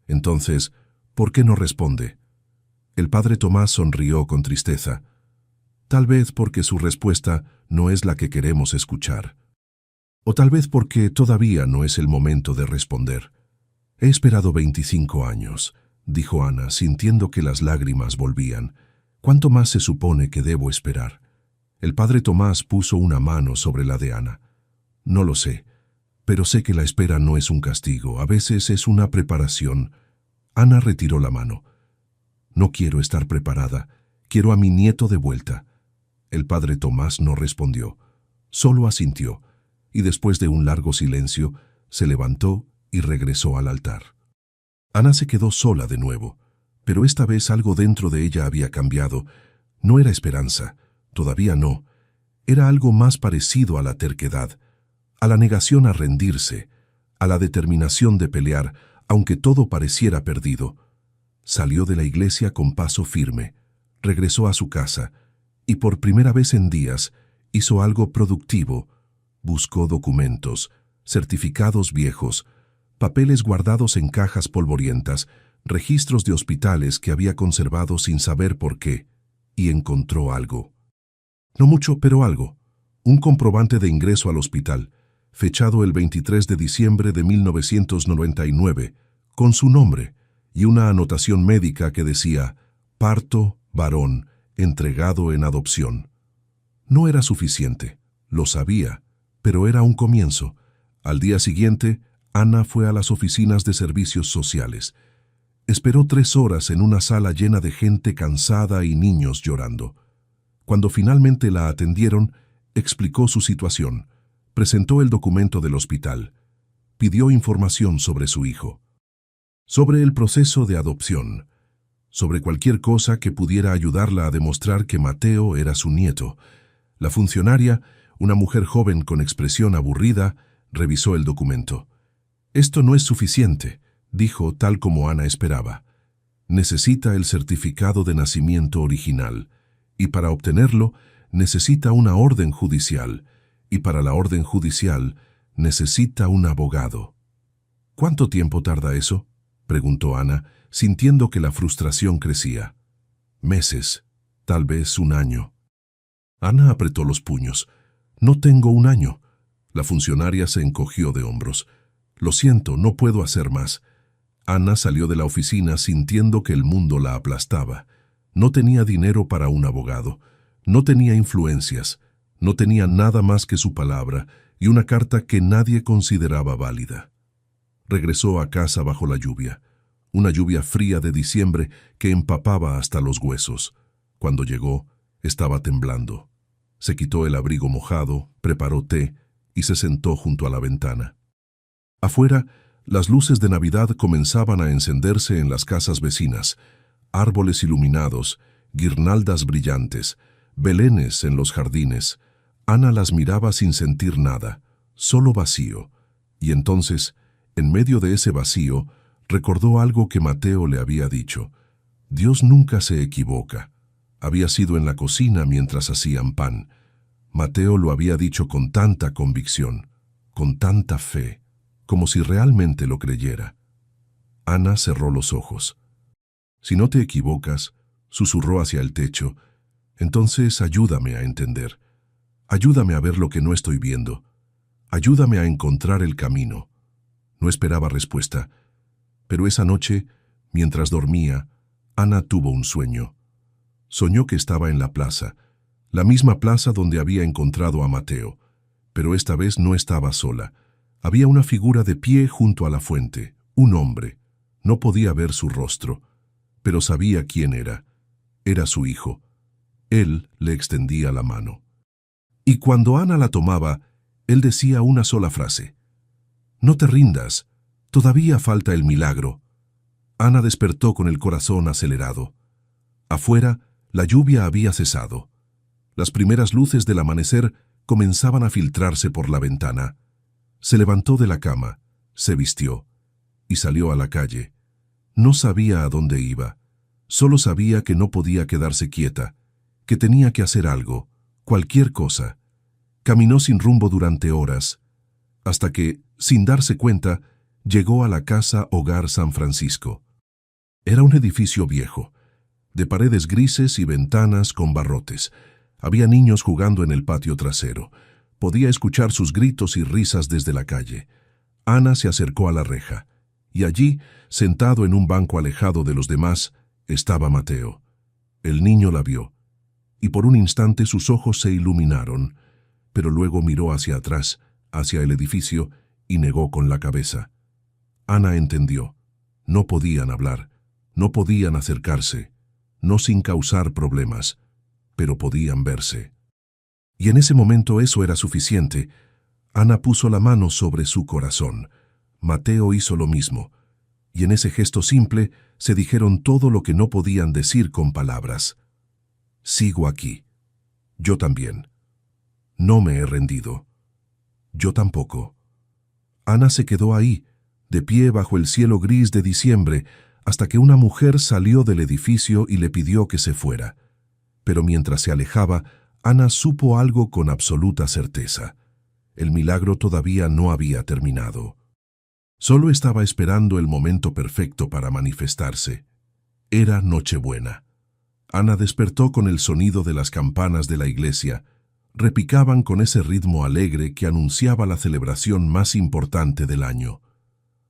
«Entonces, ¿por qué no responde?» El padre Tomás sonrió con tristeza. Tal vez porque su respuesta no es la que queremos escuchar. O tal vez porque todavía no es el momento de responder. «He esperado 25 años», dijo Ana, sintiendo que las lágrimas volvían. «¿Cuánto más se supone que debo esperar?» El padre Tomás puso una mano sobre la de Ana. «No lo sé, pero sé que la espera no es un castigo, a veces es una preparación». Ana retiró la mano. «No quiero estar preparada, quiero a mi nieto de vuelta». El padre Tomás no respondió, solo asintió, y después de un largo silencio, se levantó y regresó al altar. Ana se quedó sola de nuevo, pero esta vez algo dentro de ella había cambiado. No era esperanza, todavía no. Era algo más parecido a la terquedad, a la negación a rendirse, a la determinación de pelear, aunque todo pareciera perdido. Salió de la iglesia con paso firme, regresó a su casa, y por primera vez en días hizo algo productivo. Buscó documentos, certificados viejos, papeles guardados en cajas polvorientas, registros de hospitales que había conservado sin saber por qué, y encontró algo. No mucho, pero algo. Un comprobante de ingreso al hospital, fechado el 23 de diciembre de 1999, con su nombre, y una anotación médica que decía «Parto, varón, entregado en adopción». No era suficiente, lo sabía, pero era un comienzo. Al día siguiente, Ana fue a las oficinas de servicios sociales. Esperó 3 horas en una sala llena de gente cansada y niños llorando. Cuando finalmente la atendieron, explicó su situación, presentó el documento del hospital, pidió información sobre su hijo, sobre el proceso de adopción, sobre cualquier cosa que pudiera ayudarla a demostrar que Mateo era su nieto. La funcionaria, una mujer joven con expresión aburrida, revisó el documento. «Esto no es suficiente», dijo tal como Ana esperaba. «Necesita el certificado de nacimiento original, y para obtenerlo necesita una orden judicial, y para la orden judicial necesita un abogado». «¿Cuánto tiempo tarda eso?», preguntó Ana, sintiendo que la frustración crecía. «Meses, tal vez 1 año». Ana apretó los puños. «No tengo 1 año». La funcionaria se encogió de hombros. «Lo siento, no puedo hacer más». Ana salió de la oficina sintiendo que el mundo la aplastaba. No tenía dinero para un abogado, no tenía influencias, no tenía nada más que su palabra y una carta que nadie consideraba válida. Regresó a casa bajo la lluvia, una lluvia fría de diciembre que empapaba hasta los huesos. Cuando llegó, estaba temblando. Se quitó el abrigo mojado, preparó té y se sentó junto a la ventana. Afuera, las luces de Navidad comenzaban a encenderse en las casas vecinas, árboles iluminados, guirnaldas brillantes, belenes en los jardines. Ana las miraba sin sentir nada, solo vacío. Y entonces, en medio de ese vacío, recordó algo que Mateo le había dicho. Dios nunca se equivoca. Había sido en la cocina mientras hacían pan. Mateo lo había dicho con tanta convicción, con tanta fe, como si realmente lo creyera. Ana cerró los ojos. «Si no te equivocas», susurró hacia el techo, «entonces ayúdame a entender. Ayúdame a ver lo que no estoy viendo. Ayúdame a encontrar el camino». No esperaba respuesta, pero esa noche, mientras dormía, Ana tuvo un sueño. Soñó que estaba en la plaza, la misma plaza donde había encontrado a Mateo, pero esta vez no estaba sola. Había una figura de pie junto a la fuente, un hombre. No podía ver su rostro, pero sabía quién era. Era su hijo. Él le extendía la mano. Y cuando Ana la tomaba, Él decía una sola frase: «No te rindas, todavía falta el milagro». Ana despertó con el corazón acelerado. Afuera, la lluvia había cesado. Las primeras luces del amanecer comenzaban a filtrarse por la ventana. Se levantó de la cama, se vistió y salió a la calle. No sabía a dónde iba. Solo sabía que no podía quedarse quieta, que tenía que hacer algo, cualquier cosa. Caminó sin rumbo durante horas, hasta que, sin darse cuenta, llegó a la casa Hogar San Francisco. Era un edificio viejo, de paredes grises y ventanas con barrotes. Había niños jugando en el patio trasero. Podía escuchar sus gritos y risas desde la calle. Ana se acercó a la reja, y allí, sentado en un banco alejado de los demás, estaba Mateo. El niño la vio, y por un instante sus ojos se iluminaron, pero luego miró hacia atrás, hacia el edificio, y negó con la cabeza. Ana entendió. No podían hablar, no podían acercarse, no sin causar problemas, pero podían verse. Y en ese momento eso era suficiente. Ana puso la mano sobre su corazón. Mateo hizo lo mismo, y en ese gesto simple se dijeron todo lo que no podían decir con palabras. Sigo aquí. Yo también. No me he rendido. Yo tampoco. Ana se quedó ahí, de pie bajo el cielo gris de diciembre, hasta que una mujer salió del edificio y le pidió que se fuera. Pero mientras se alejaba, Ana supo algo con absoluta certeza. El milagro todavía no había terminado. Solo estaba esperando el momento perfecto para manifestarse. Era Nochebuena. Ana despertó con el sonido de las campanas de la iglesia. Repicaban con ese ritmo alegre que anunciaba la celebración más importante del año.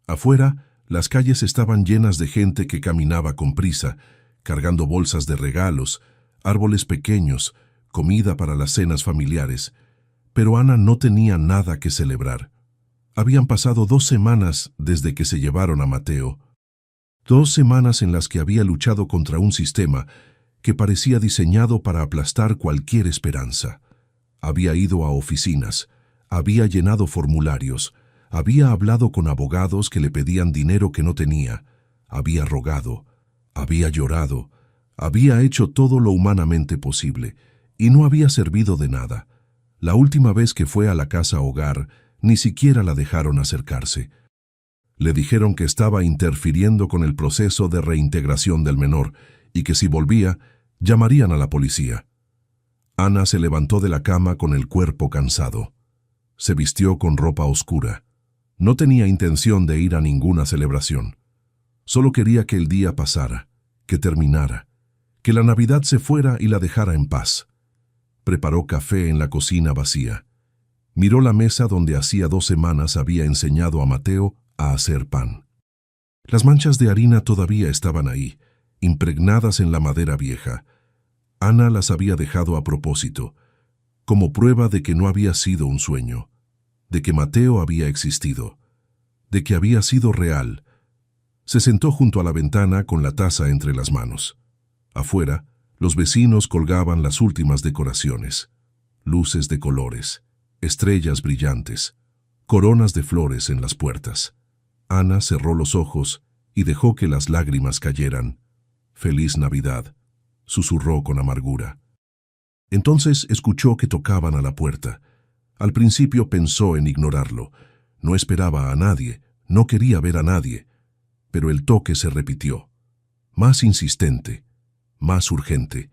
Afuera, las calles estaban llenas de gente que caminaba con prisa, cargando bolsas de regalos, árboles pequeños, comida para las cenas familiares. Pero Ana no tenía nada que celebrar. Habían pasado 2 semanas desde que se llevaron a Mateo. 2 semanas en las que había luchado contra un sistema que parecía diseñado para aplastar cualquier esperanza. Había ido a oficinas, había llenado formularios, había hablado con abogados que le pedían dinero que no tenía, había rogado, había llorado, había hecho todo lo humanamente posible, y no había servido de nada. La última vez que fue a la casa Hogar, ni siquiera la dejaron acercarse. Le dijeron que estaba interfiriendo con el proceso de reintegración del menor y que si volvía, llamarían a la policía. Ana se levantó de la cama con el cuerpo cansado. Se vistió con ropa oscura. No tenía intención de ir a ninguna celebración. Solo quería que el día pasara, que terminara, que la Navidad se fuera y la dejara en paz. Preparó café en la cocina vacía. Miró la mesa donde hacía 2 semanas había enseñado a Mateo a hacer pan. Las manchas de harina todavía estaban ahí, impregnadas en la madera vieja. Ana las había dejado a propósito, como prueba de que no había sido un sueño, de que Mateo había existido, de que había sido real. Se sentó junto a la ventana con la taza entre las manos. Afuera, los vecinos colgaban las últimas decoraciones, luces de colores, estrellas brillantes, coronas de flores en las puertas. Ana cerró los ojos y dejó que las lágrimas cayeran. «Feliz Navidad», susurró con amargura. Entonces escuchó que tocaban a la puerta. Al principio pensó en ignorarlo. No esperaba a nadie, no quería ver a nadie. Pero el toque se repitió. Más insistente, más urgente.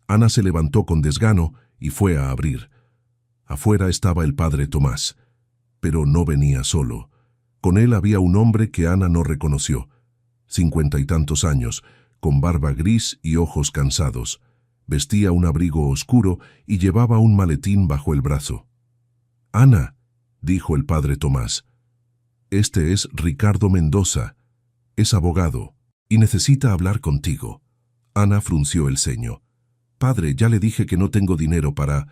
Ana se levantó con desgano y fue a abrir. Afuera estaba el padre Tomás, pero no venía solo. Con él había un hombre que Ana no reconoció, 50 y tantos años, con barba gris y ojos cansados. Vestía un abrigo oscuro y llevaba un maletín bajo el brazo. «Ana», dijo el padre Tomás, «este es Ricardo Mendoza. Es abogado y necesita hablar contigo». Ana frunció el ceño. «Padre, ya le dije que no tengo dinero para...»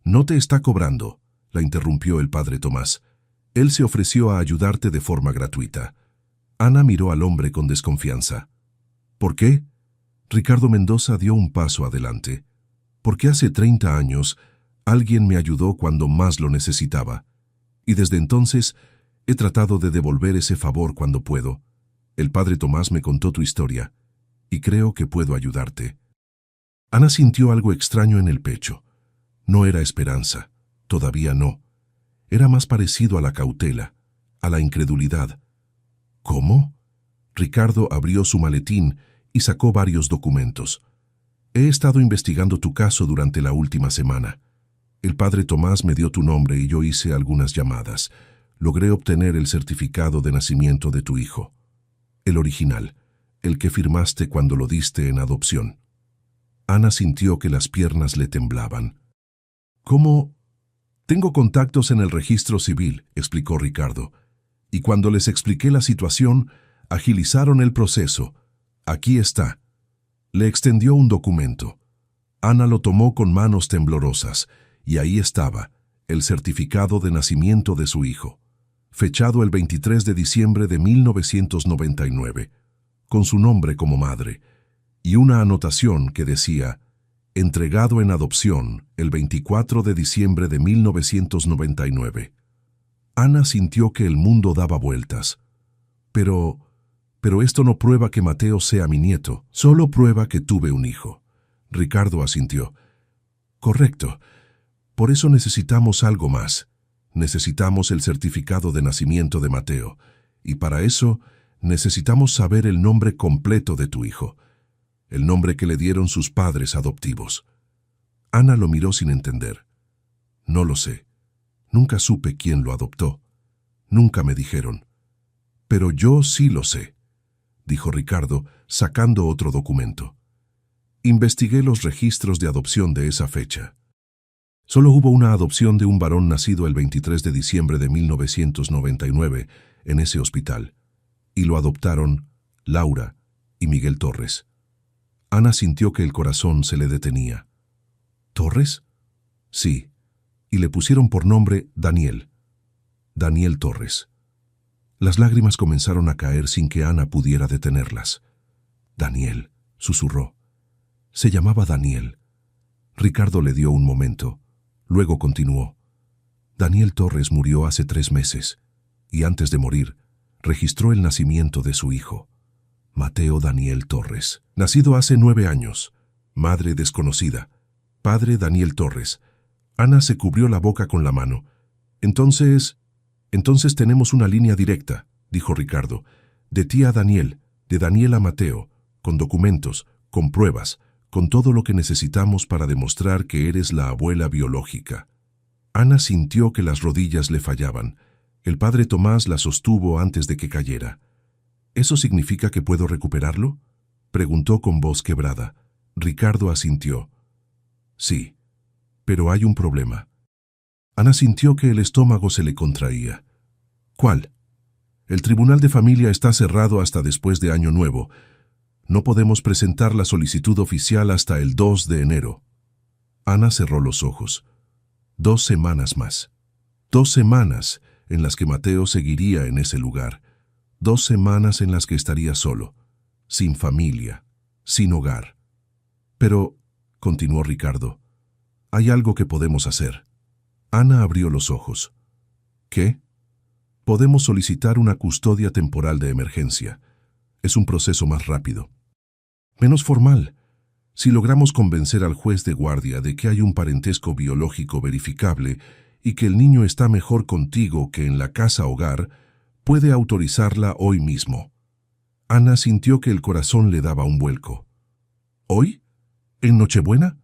«No te está cobrando», la interrumpió el padre Tomás. «Él se ofreció a ayudarte de forma gratuita». Ana miró al hombre con desconfianza. «¿Por qué?» Ricardo Mendoza dio un paso adelante. «Porque hace 30 años Alguien me ayudó cuando más lo necesitaba, y desde entonces he tratado de devolver ese favor cuando puedo. El padre Tomás me contó tu historia, y creo que puedo ayudarte. Ana sintió algo extraño en el pecho. No era esperanza, todavía no. Era más parecido a la cautela, a la incredulidad. ¿Cómo? Ricardo abrió su maletín y sacó varios documentos. He estado investigando tu caso durante la última semana. El padre Tomás me dio tu nombre y yo hice algunas llamadas. Logré obtener el certificado de nacimiento de tu hijo. El original, el que firmaste cuando lo diste en adopción. Ana sintió que las piernas le temblaban. ¿Cómo? Tengo contactos en el registro civil, explicó Ricardo, y cuando les expliqué la situación, agilizaron el proceso. Aquí está. Le extendió un documento. Ana lo tomó con manos temblorosas, y ahí estaba, el certificado de nacimiento de su hijo, fechado el 23 de diciembre de 1999, con su nombre como madre, y una anotación que decía, entregado en adopción el 24 de diciembre de 1999. Ana sintió que el mundo daba vueltas. Pero esto no prueba que Mateo sea mi nieto, solo prueba que tuve un hijo. Ricardo asintió. Correcto. Por eso necesitamos algo más. Necesitamos el certificado de nacimiento de Mateo, y para eso necesitamos saber el nombre completo de tu hijo, el nombre que le dieron sus padres adoptivos. Ana lo miró sin entender. No lo sé. Nunca supe quién lo adoptó. Nunca me dijeron. Pero yo sí lo sé, dijo Ricardo, sacando otro documento. Investigué los registros de adopción de esa fecha. Solo hubo una adopción de un varón nacido el 23 de diciembre de 1999 en ese hospital, y lo adoptaron Laura y Miguel Torres. Ana sintió que el corazón se le detenía. ¿Torres? Sí, y le pusieron por nombre Daniel. Daniel Torres. Las lágrimas comenzaron a caer sin que Ana pudiera detenerlas. Daniel, susurró. Se llamaba Daniel. Ricardo le dio un momento. Luego continuó. Daniel Torres murió hace 3 meses, y antes de morir, registró el nacimiento de su hijo, Mateo Daniel Torres, nacido hace 9 años, madre desconocida, padre Daniel Torres. Ana se cubrió la boca con la mano. Entonces tenemos una línea directa, dijo Ricardo, de ti a Daniel, de Daniel a Mateo, con documentos, con pruebas, con todo lo que necesitamos para demostrar que eres la abuela biológica. Ana sintió que las rodillas le fallaban. El padre Tomás la sostuvo antes de que cayera. ¿Eso significa que puedo recuperarlo?, preguntó con voz quebrada. Ricardo asintió. Sí, pero hay un problema. Ana sintió que el estómago se le contraía. ¿Cuál? El Tribunal de Familia está cerrado hasta después de Año Nuevo. No podemos presentar la solicitud oficial hasta el 2 de enero. Ana cerró los ojos. 2 semanas más. 2 semanas en las que Mateo seguiría en ese lugar. 2 semanas en las que estaría solo, sin familia, sin hogar. Pero, continuó Ricardo, hay algo que podemos hacer. Ana abrió los ojos. ¿Qué? Podemos solicitar una custodia temporal de emergencia. Es un proceso más rápido. Menos formal. Si logramos convencer al juez de guardia de que hay un parentesco biológico verificable y que el niño está mejor contigo que en la casa hogar, puede autorizarla hoy mismo. Ana sintió que el corazón le daba un vuelco. ¿Hoy? ¿En Nochebuena?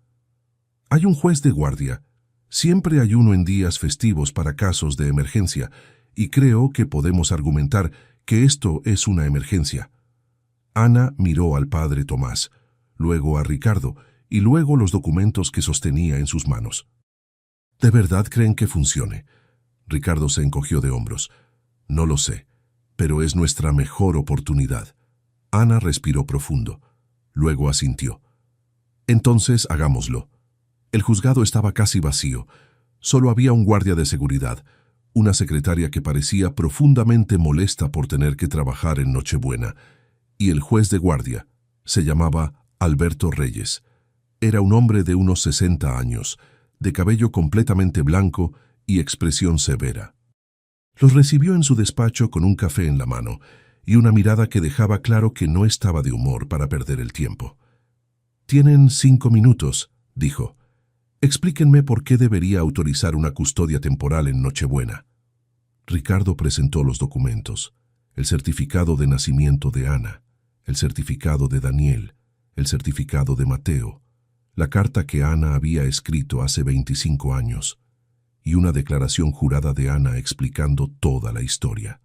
Hay un juez de guardia. Siempre hay uno en días festivos para casos de emergencia, y creo que podemos argumentar que esto es una emergencia. Ana miró al padre Tomás, luego a Ricardo, y luego los documentos que sostenía en sus manos. ¿De verdad creen que funcione? Ricardo se encogió de hombros. No lo sé, pero es nuestra mejor oportunidad. Ana respiró profundo. Luego asintió. Entonces hagámoslo. El juzgado estaba casi vacío. Solo había un guardia de seguridad, una secretaria que parecía profundamente molesta por tener que trabajar en Nochebuena, y el juez de guardia. Se llamaba Alberto Reyes. Era un hombre de unos 60 años, de cabello completamente blanco y expresión severa. Los recibió en su despacho con un café en la mano y una mirada que dejaba claro que no estaba de humor para perder el tiempo. «Tienen 5 minutos», dijo. «Explíquenme por qué debería autorizar una custodia temporal en Nochebuena». Ricardo presentó los documentos: el certificado de nacimiento de Ana, el certificado de Daniel, el certificado de Mateo, la carta que Ana había escrito hace 25 años y una declaración jurada de Ana explicando toda la historia.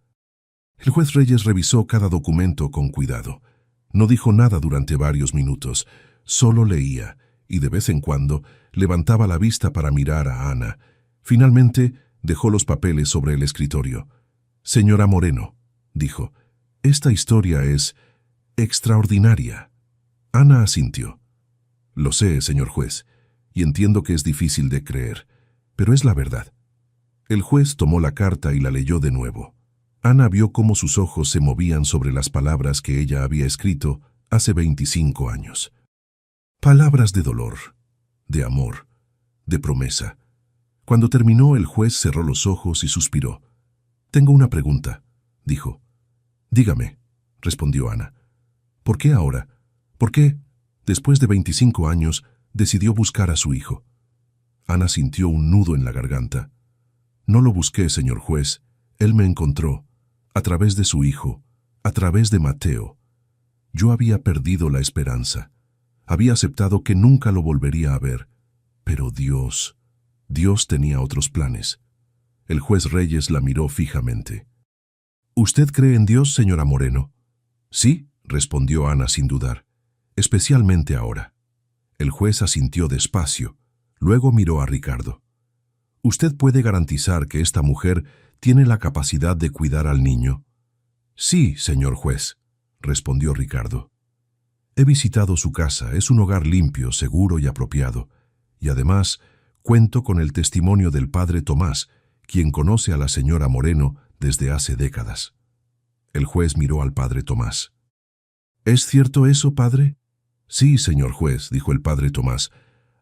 El juez Reyes revisó cada documento con cuidado. No dijo nada durante varios minutos, solo leía y de vez en cuando levantaba la vista para mirar a Ana. Finalmente dejó los papeles sobre el escritorio. «Señora Moreno», dijo, «esta historia es extraordinaria». Ana asintió. «Lo sé, señor juez, y entiendo que es difícil de creer, pero es la verdad». El juez tomó la carta y la leyó de nuevo. Ana vio cómo sus ojos se movían sobre las palabras que ella había escrito hace 25 años. Palabras de dolor, de amor, de promesa. Cuando terminó, el juez cerró los ojos y suspiró. «Tengo una pregunta», dijo. «Dígame», respondió Ana. «¿Por qué ahora? ¿Por qué, después de 25 años, decidió buscar a su hijo?» Ana sintió un nudo en la garganta. «No lo busqué, señor juez. Él me encontró, a través de su hijo, a través de Mateo. Yo había perdido la esperanza. Había aceptado que nunca lo volvería a ver. Pero Dios tenía otros planes». El juez Reyes la miró fijamente. «¿Usted cree en Dios, señora Moreno?» «Sí», respondió Ana sin dudar, «especialmente ahora». El juez asintió despacio, luego miró a Ricardo. «¿Usted puede garantizar que esta mujer tiene la capacidad de cuidar al niño?» «Sí, señor juez», respondió Ricardo. «He visitado su casa, es un hogar limpio, seguro y apropiado, y además cuento con el testimonio del padre Tomás, quien conoce a la señora Moreno desde hace décadas». El juez miró al padre Tomás. «¿Es cierto eso, padre?» «Sí, señor juez», dijo el padre Tomás.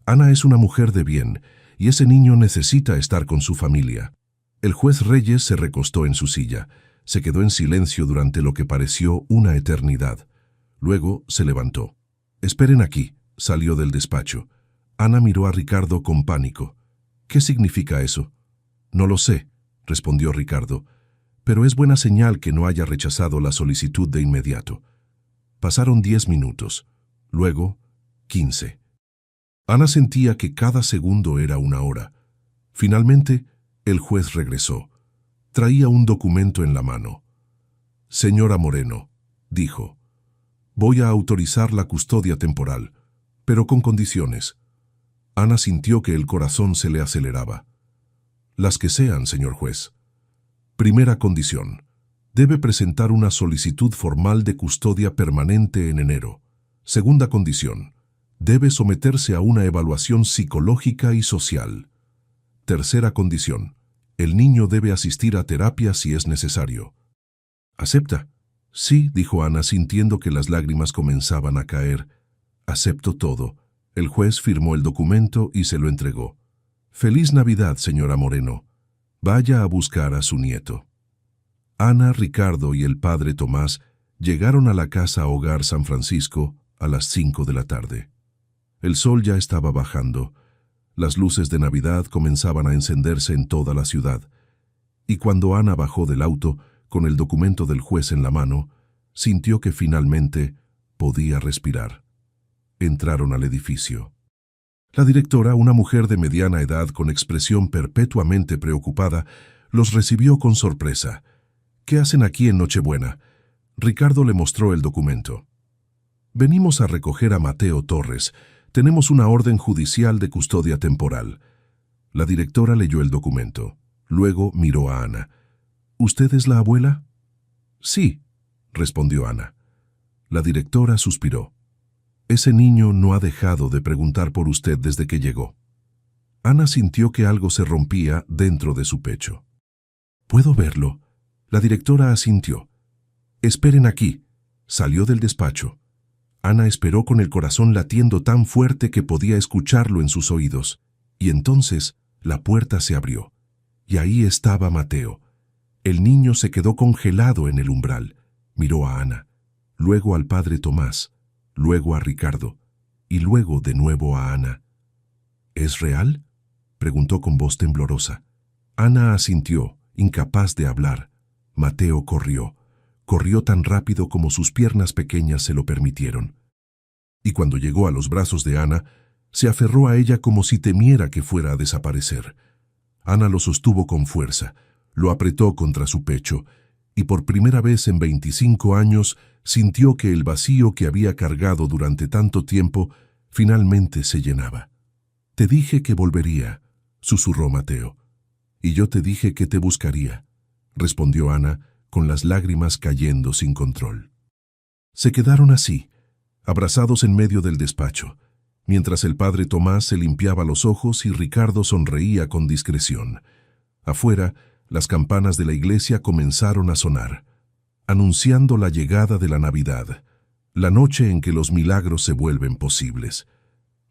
«Ana es una mujer de bien, y ese niño necesita estar con su familia». El juez Reyes se recostó en su silla. Se quedó en silencio durante lo que pareció una eternidad. Luego se levantó. «Esperen aquí», salió del despacho. Ana miró a Ricardo con pánico. «¿Qué significa eso?» «No lo sé», respondió Ricardo, «pero es buena señal que no haya rechazado la solicitud de inmediato». Pasaron 10 minutos, luego 15. Ana sentía que cada segundo era una hora. Finalmente, el juez regresó. Traía un documento en la mano. «Señora Moreno», dijo, «voy a autorizar la custodia temporal, pero con condiciones». Ana sintió que el corazón se le aceleraba. «Las que sean, señor juez». Primera condición: debe presentar una solicitud formal de custodia permanente en enero. Segunda condición: debe someterse a una evaluación psicológica y social. Tercera condición: el niño debe asistir a terapia si es necesario. ¿Acepta? Sí, dijo Ana, sintiendo que las lágrimas comenzaban a caer. Acepto todo. El juez firmó el documento y se lo entregó. «Feliz Navidad, señora Moreno. Vaya a buscar a su nieto». Ana, Ricardo y el padre Tomás llegaron a la casa Hogar San Francisco a las 5 de la tarde. El sol ya estaba bajando. Las luces de Navidad comenzaban a encenderse en toda la ciudad. Y cuando Ana bajó del auto, con el documento del juez en la mano, sintió que finalmente podía respirar. Entraron al edificio. La directora, una mujer de mediana edad con expresión perpetuamente preocupada, los recibió con sorpresa. «¿Qué hacen aquí en Nochebuena?» Ricardo le mostró el documento. «Venimos a recoger a Mateo Torres. Tenemos una orden judicial de custodia temporal». La directora leyó el documento. Luego miró a Ana. «¿Usted es la abuela?» «Sí», respondió Ana. La directora suspiró. «Ese niño no ha dejado de preguntar por usted desde que llegó». Ana sintió que algo se rompía dentro de su pecho. «¿Puedo verlo?» La directora asintió. «Esperen aquí». Salió del despacho. Ana esperó con el corazón latiendo tan fuerte que podía escucharlo en sus oídos. Y entonces la puerta se abrió, y ahí estaba Mateo. El niño se quedó congelado en el umbral. Miró a Ana, luego al padre Tomás, luego a Ricardo, y luego de nuevo a Ana. ¿Es real?, preguntó con voz temblorosa. Ana asintió, incapaz de hablar. Mateo corrió tan rápido como sus piernas pequeñas se lo permitieron. Y cuando llegó a los brazos de Ana, se aferró a ella como si temiera que fuera a desaparecer. Ana lo sostuvo con fuerza, lo apretó contra su pecho, y por primera vez en 25 años sintió que el vacío que había cargado durante tanto tiempo finalmente se llenaba. «Te dije que volvería», susurró Mateo. «Y yo te dije que te buscaría», respondió Ana, con las lágrimas cayendo sin control. Se quedaron así, abrazados en medio del despacho, mientras el padre Tomás se limpiaba los ojos y Ricardo sonreía con discreción. Afuera, las campanas de la iglesia comenzaron a sonar, anunciando la llegada de la Navidad, la noche en que los milagros se vuelven posibles,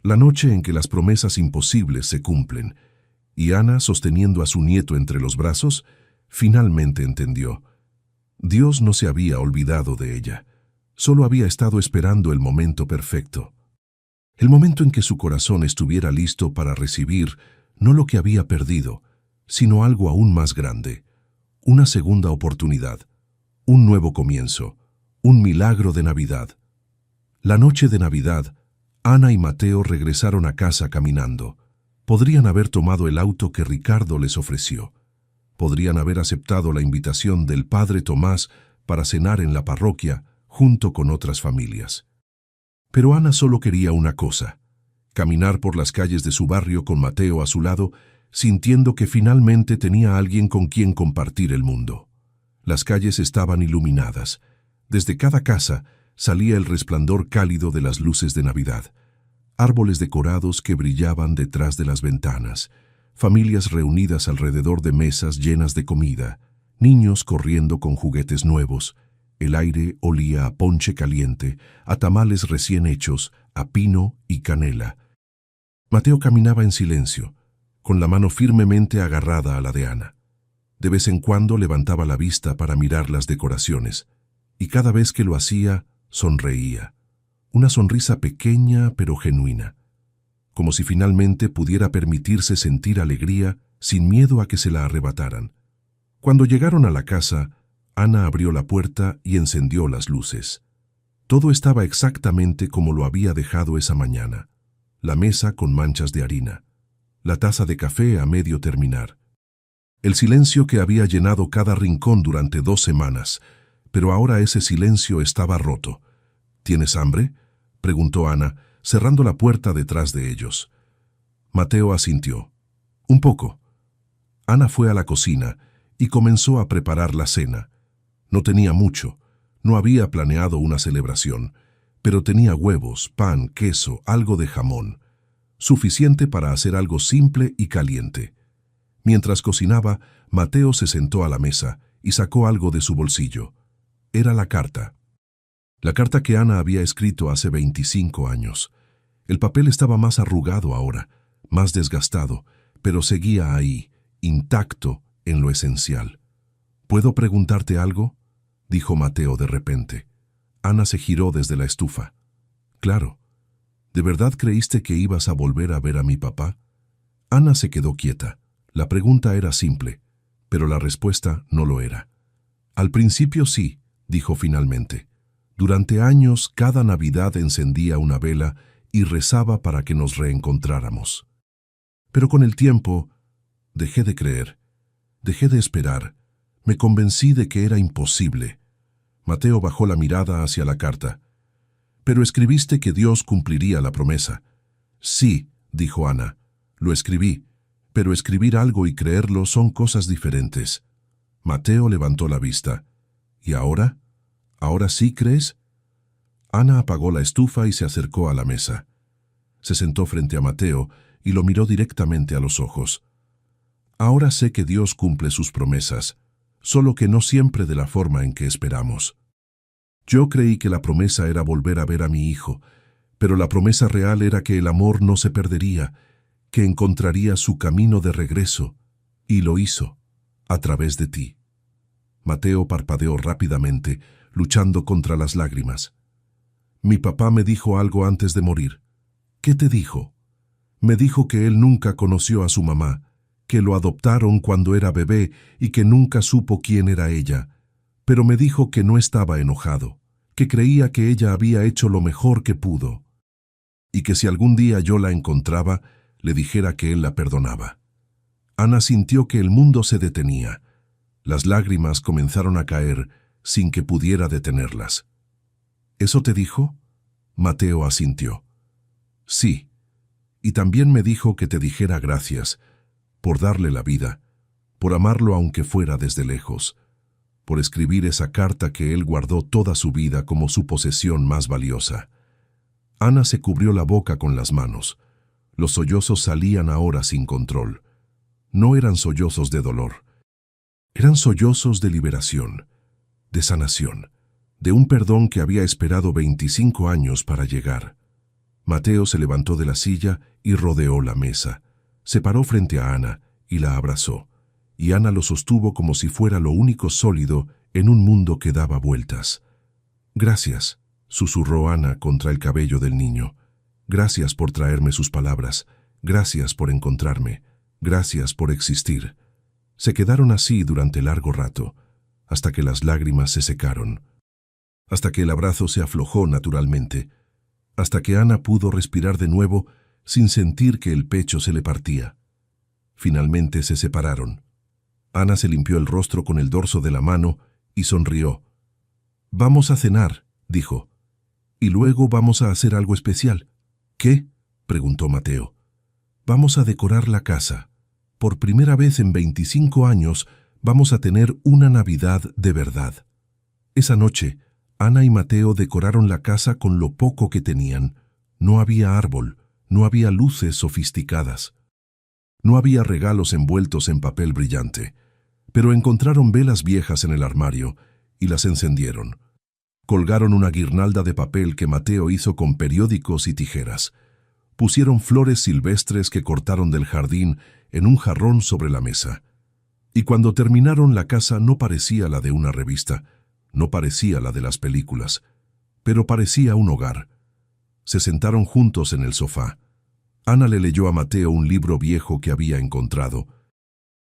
la noche en que las promesas imposibles se cumplen. Y Ana, sosteniendo a su nieto entre los brazos, finalmente entendió. Dios no se había olvidado de ella, solo había estado esperando el momento perfecto. El momento en que su corazón estuviera listo para recibir no lo que había perdido, sino algo aún más grande, una segunda oportunidad, un nuevo comienzo, un milagro de Navidad. La noche de Navidad, Ana y Mateo regresaron a casa caminando. Podrían haber tomado el auto que Ricardo les ofreció. Podrían haber aceptado la invitación del padre Tomás para cenar en la parroquia junto con otras familias. Pero Ana solo quería una cosa: caminar por las calles de su barrio con Mateo a su lado, sintiendo que finalmente tenía a alguien con quien compartir el mundo. Las calles estaban iluminadas. Desde cada casa salía el resplandor cálido de las luces de Navidad. Árboles decorados que brillaban detrás de las ventanas, familias reunidas alrededor de mesas llenas de comida, niños corriendo con juguetes nuevos. El aire olía a ponche caliente, a tamales recién hechos, a pino y canela. Mateo caminaba en silencio, con la mano firmemente agarrada a la de Ana. De vez en cuando levantaba la vista para mirar las decoraciones, y cada vez que lo hacía, sonreía. Una sonrisa pequeña pero genuina, como si finalmente pudiera permitirse sentir alegría sin miedo a que se la arrebataran. Cuando llegaron a la casa, Ana abrió la puerta y encendió las luces. Todo estaba exactamente como lo había dejado esa mañana. La mesa con manchas de harina, la taza de café a medio terminar. El silencio que había llenado cada rincón durante 2 semanas, pero ahora ese silencio estaba roto. ¿Tienes hambre?, preguntó Ana, cerrando la puerta detrás de ellos. Mateo asintió. Un poco. Ana fue a la cocina y comenzó a preparar la cena. No tenía mucho, no había planeado una celebración, pero tenía huevos, pan, queso, algo de jamón, suficiente para hacer algo simple y caliente. Mientras cocinaba, Mateo se sentó a la mesa y sacó algo de su bolsillo. Era la carta. La carta que Ana había escrito hace 25 años. El papel estaba más arrugado ahora, más desgastado, pero seguía ahí, intacto en lo esencial. ¿Puedo preguntarte algo?, dijo Mateo de repente. Ana se giró desde la estufa. Claro. ¿De verdad creíste que ibas a volver a ver a mi papá? Ana se quedó quieta. La pregunta era simple, pero la respuesta no lo era. Al principio sí, dijo finalmente. Durante años, cada Navidad encendía una vela y rezaba para que nos reencontráramos. Pero con el tiempo, dejé de creer, dejé de esperar, me convencí de que era imposible. Mateo bajó la mirada hacia la carta. Pero escribiste que Dios cumpliría la promesa. Sí, dijo Ana, lo escribí, pero escribir algo y creerlo son cosas diferentes. Mateo levantó la vista. ¿Y ahora? ¿Ahora sí crees? Ana apagó la estufa y se acercó a la mesa. Se sentó frente a Mateo y lo miró directamente a los ojos. Ahora sé que Dios cumple sus promesas, solo que no siempre de la forma en que esperamos. Yo creí que la promesa era volver a ver a mi hijo, pero la promesa real era que el amor no se perdería, que encontraría su camino de regreso, y lo hizo, a través de ti. Mateo parpadeó rápidamente, luchando contra las lágrimas. Mi papá me dijo algo antes de morir. ¿Qué te dijo? Me dijo que él nunca conoció a su mamá, que lo adoptaron cuando era bebé y que nunca supo quién era ella, pero me dijo que no estaba enojado, que creía que ella había hecho lo mejor que pudo, y que si algún día yo la encontraba, le dijera que él la perdonaba. Ana sintió que el mundo se detenía. Las lágrimas comenzaron a caer sin que pudiera detenerlas. ¿Eso te dijo? Mateo asintió. Sí, y también me dijo que te dijera gracias, por darle la vida, por amarlo aunque fuera desde lejos, por escribir esa carta que él guardó toda su vida como su posesión más valiosa. Ana se cubrió la boca con las manos. Los sollozos salían ahora sin control. No eran sollozos de dolor. Eran sollozos de liberación, de sanación, de un perdón que había esperado 25 años para llegar. Mateo se levantó de la silla y rodeó la mesa. Se paró frente a Ana y la abrazó, y Ana lo sostuvo como si fuera lo único sólido en un mundo que daba vueltas. Gracias, susurró Ana contra el cabello del niño. Gracias por traerme sus palabras, gracias por encontrarme, gracias por existir. Se quedaron así durante largo rato, hasta que las lágrimas se secaron, hasta que el abrazo se aflojó naturalmente, hasta que Ana pudo respirar de nuevo sin sentir que el pecho se le partía. Finalmente se separaron. Ana se limpió el rostro con el dorso de la mano y sonrió. «Vamos a cenar», dijo, «y luego vamos a hacer algo especial». «¿Qué?», preguntó Mateo. «Vamos a decorar la casa. Por primera vez en 25 años vamos a tener una Navidad de verdad». Esa noche, Ana y Mateo decoraron la casa con lo poco que tenían. No había árbol, no había luces sofisticadas. No había regalos envueltos en papel brillante, pero encontraron velas viejas en el armario y las encendieron. Colgaron una guirnalda de papel que Mateo hizo con periódicos y tijeras. Pusieron flores silvestres que cortaron del jardín en un jarrón sobre la mesa. Y cuando terminaron, la casa no parecía la de una revista, no parecía la de las películas, pero parecía un hogar. Se sentaron juntos en el sofá. Ana le leyó a Mateo un libro viejo que había encontrado.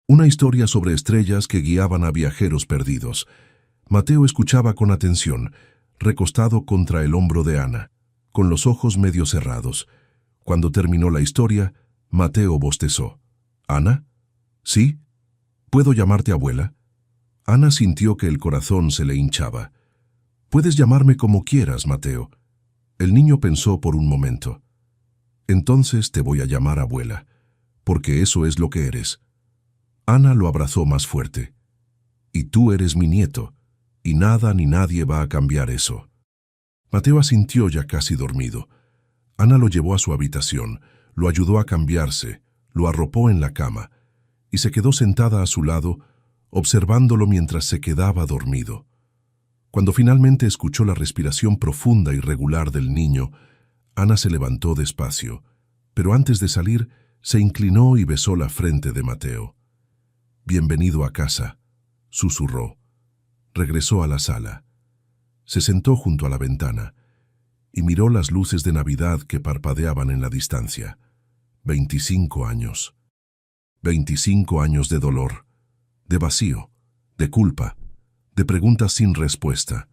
Una historia sobre estrellas que guiaban a viajeros perdidos. Mateo escuchaba con atención, recostado contra el hombro de Ana, con los ojos medio cerrados. Cuando terminó la historia, Mateo bostezó. «¿Ana? ¿Sí? ¿Puedo llamarte abuela?» Ana sintió que el corazón se le hinchaba. «Puedes llamarme como quieras, Mateo». El niño pensó por un momento. «Entonces te voy a llamar abuela, porque eso es lo que eres». Ana lo abrazó más fuerte. «Y tú eres mi nieto, y nada ni nadie va a cambiar eso». Mateo asintió ya casi dormido. Ana lo llevó a su habitación, lo ayudó a cambiarse, lo arropó en la cama, y se quedó sentada a su lado, observándolo mientras se quedaba dormido. Cuando finalmente escuchó la respiración profunda y regular del niño, Ana se levantó despacio, pero antes de salir, se inclinó y besó la frente de Mateo. «Bienvenido a casa», susurró. Regresó a la sala. Se sentó junto a la ventana y miró las luces de Navidad que parpadeaban en la distancia. 25 años. 25 años de dolor, de vacío, de culpa, de preguntas sin respuesta,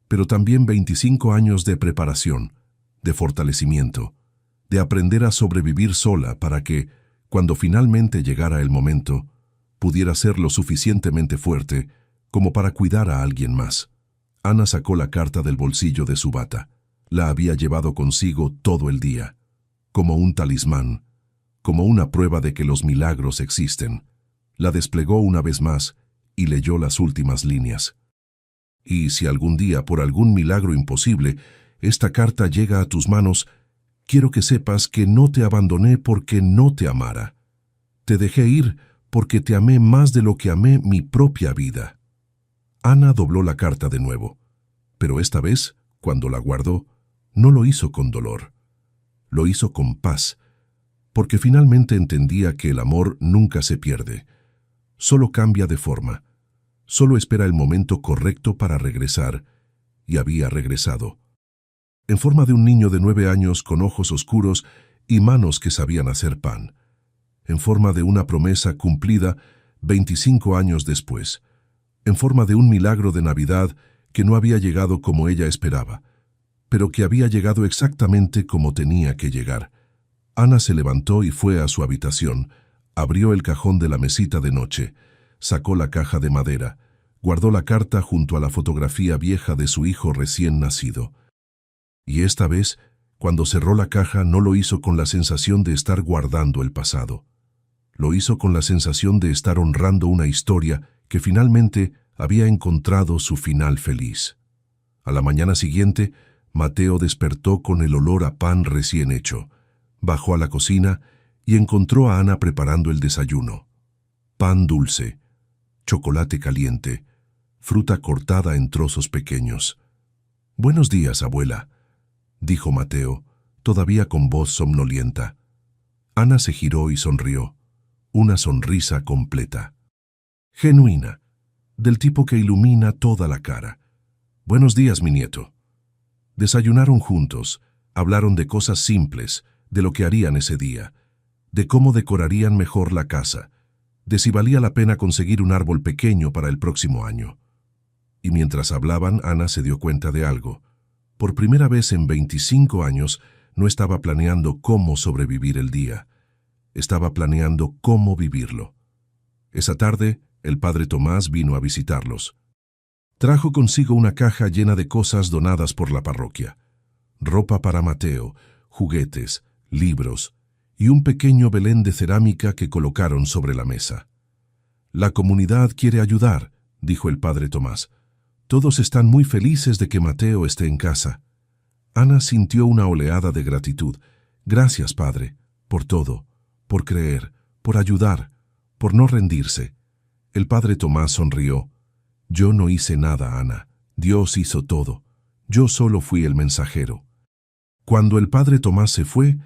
pero también 25 años de preparación, de fortalecimiento, de aprender a sobrevivir sola para que, cuando finalmente llegara el momento, pudiera ser lo suficientemente fuerte como para cuidar a alguien más. Ana sacó la carta del bolsillo de su bata. La había llevado consigo todo el día, como un talismán, como una prueba de que los milagros existen. La desplegó una vez más y leyó las últimas líneas. «Y si algún día, por algún milagro imposible, esta carta llega a tus manos, quiero que sepas que no te abandoné porque no te amara. Te dejé ir porque te amé más de lo que amé mi propia vida». Ana dobló la carta de nuevo, pero esta vez, cuando la guardó, no lo hizo con dolor. Lo hizo con paz, porque finalmente entendía que el amor nunca se pierde, solo cambia de forma, solo espera el momento correcto para regresar, y había regresado. En forma de un niño de 9 años con ojos oscuros y manos que sabían hacer pan. En forma de una promesa cumplida 25 años después. En forma de un milagro de Navidad que no había llegado como ella esperaba, pero que había llegado exactamente como tenía que llegar. Ana se levantó y fue a su habitación, abrió el cajón de la mesita de noche, sacó la caja de madera, guardó la carta junto a la fotografía vieja de su hijo recién nacido. Y esta vez, cuando cerró la caja, no lo hizo con la sensación de estar guardando el pasado. Lo hizo con la sensación de estar honrando una historia que finalmente había encontrado su final feliz. A la mañana siguiente, Mateo despertó con el olor a pan recién hecho. Bajó a la cocina y encontró a Ana preparando el desayuno. Pan dulce, chocolate caliente, fruta cortada en trozos pequeños. «Buenos días, abuela», dijo Mateo, todavía con voz somnolienta. Ana se giró y sonrió, una sonrisa completa. Genuina, del tipo que ilumina toda la cara. «Buenos días, mi nieto». Desayunaron juntos, hablaron de cosas simples, de lo que harían ese día, de cómo decorarían mejor la casa, de si valía la pena conseguir un árbol pequeño para el próximo año. Y mientras hablaban, Ana se dio cuenta de algo. Por primera vez en 25 años, no estaba planeando cómo sobrevivir el día. Estaba planeando cómo vivirlo. Esa tarde, el padre Tomás vino a visitarlos. Trajo consigo una caja llena de cosas donadas por la parroquia. Ropa para Mateo, juguetes, libros y un pequeño Belén de cerámica que colocaron sobre la mesa. «La comunidad quiere ayudar», dijo el padre Tomás. «Todos están muy felices de que Mateo esté en casa». Ana sintió una oleada de gratitud. «Gracias, padre, por todo, por creer, por ayudar, por no rendirse». El padre Tomás sonrió. «Yo no hice nada, Ana. Dios hizo todo. Yo solo fui el mensajero». Cuando el padre Tomás se fue,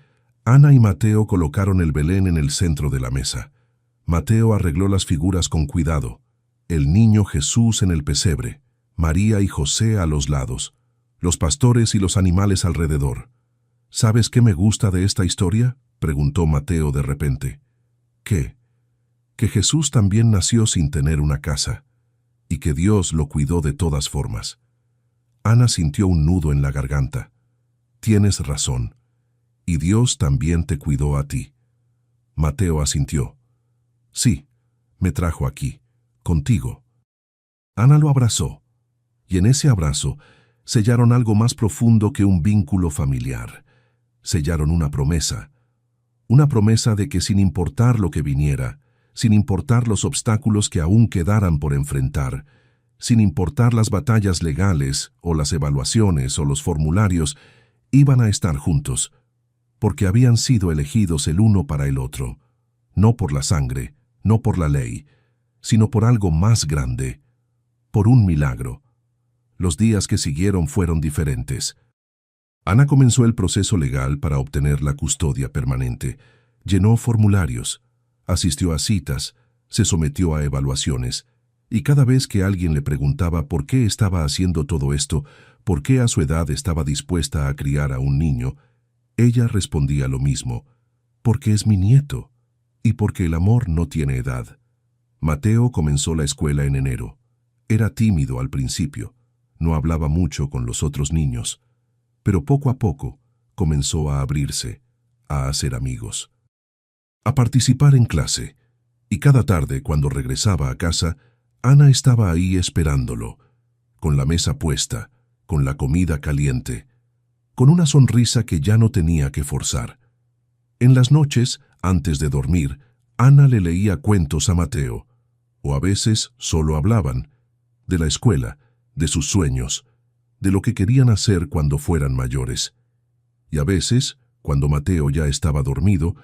Ana y Mateo colocaron el Belén en el centro de la mesa. Mateo arregló las figuras con cuidado. El niño Jesús en el pesebre, María y José a los lados, los pastores y los animales alrededor. «¿Sabes qué me gusta de esta historia?», preguntó Mateo de repente. «¿Qué?». «Que Jesús también nació sin tener una casa, y que Dios lo cuidó de todas formas». Ana sintió un nudo en la garganta. «Tienes razón. Y Dios también te cuidó a ti». Mateo asintió. «Sí, me trajo aquí, contigo». Ana lo abrazó, y en ese abrazo sellaron algo más profundo que un vínculo familiar. Sellaron una promesa de que sin importar lo que viniera, sin importar los obstáculos que aún quedaran por enfrentar, sin importar las batallas legales o las evaluaciones o los formularios, iban a estar juntos, porque habían sido elegidos el uno para el otro, no por la sangre, no por la ley, sino por algo más grande, por un milagro. Los días que siguieron fueron diferentes. Ana comenzó el proceso legal para obtener la custodia permanente, llenó formularios, asistió a citas, se sometió a evaluaciones, y cada vez que alguien le preguntaba por qué estaba haciendo todo esto, por qué a su edad estaba dispuesta a criar a un niño, ella respondía lo mismo: «Porque es mi nieto, y porque el amor no tiene edad». Mateo comenzó la escuela en enero. Era tímido al principio, no hablaba mucho con los otros niños, pero poco a poco comenzó a abrirse, a hacer amigos, a participar en clase, y cada tarde cuando regresaba a casa, Ana estaba ahí esperándolo, con la mesa puesta, con la comida caliente, con una sonrisa que ya no tenía que forzar. En las noches, antes de dormir, Ana le leía cuentos a Mateo, o a veces solo hablaban, de la escuela, de sus sueños, de lo que querían hacer cuando fueran mayores. Y a veces, cuando Mateo ya estaba dormido,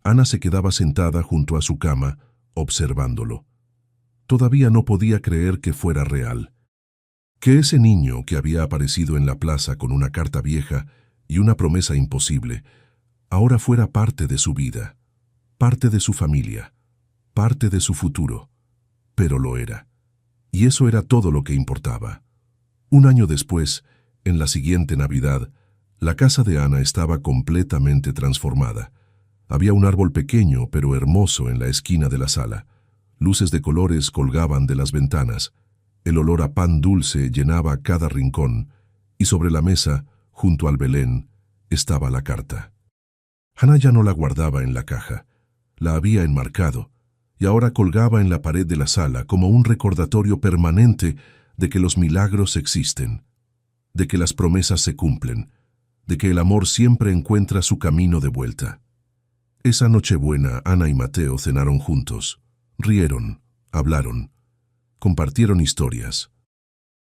Ana se quedaba sentada junto a su cama, observándolo. Todavía no podía creer que fuera real. Que ese niño que había aparecido en la plaza con una carta vieja y una promesa imposible, ahora fuera parte de su vida. parte de su familia, parte de su futuro, pero lo era. Y eso era todo lo que importaba. Un año después, en la siguiente Navidad, la casa de Ana estaba completamente transformada. Había un árbol pequeño pero hermoso en la esquina de la sala. Luces de colores colgaban de las ventanas. El olor a pan dulce llenaba cada rincón, y sobre la mesa, junto al Belén, estaba la carta. Ana ya no la guardaba en la caja. La había enmarcado, y ahora colgaba en la pared de la sala como un recordatorio permanente de que los milagros existen, de que las promesas se cumplen, de que el amor siempre encuentra su camino de vuelta. Esa Nochebuena, Ana y Mateo cenaron juntos, rieron, hablaron, compartieron historias.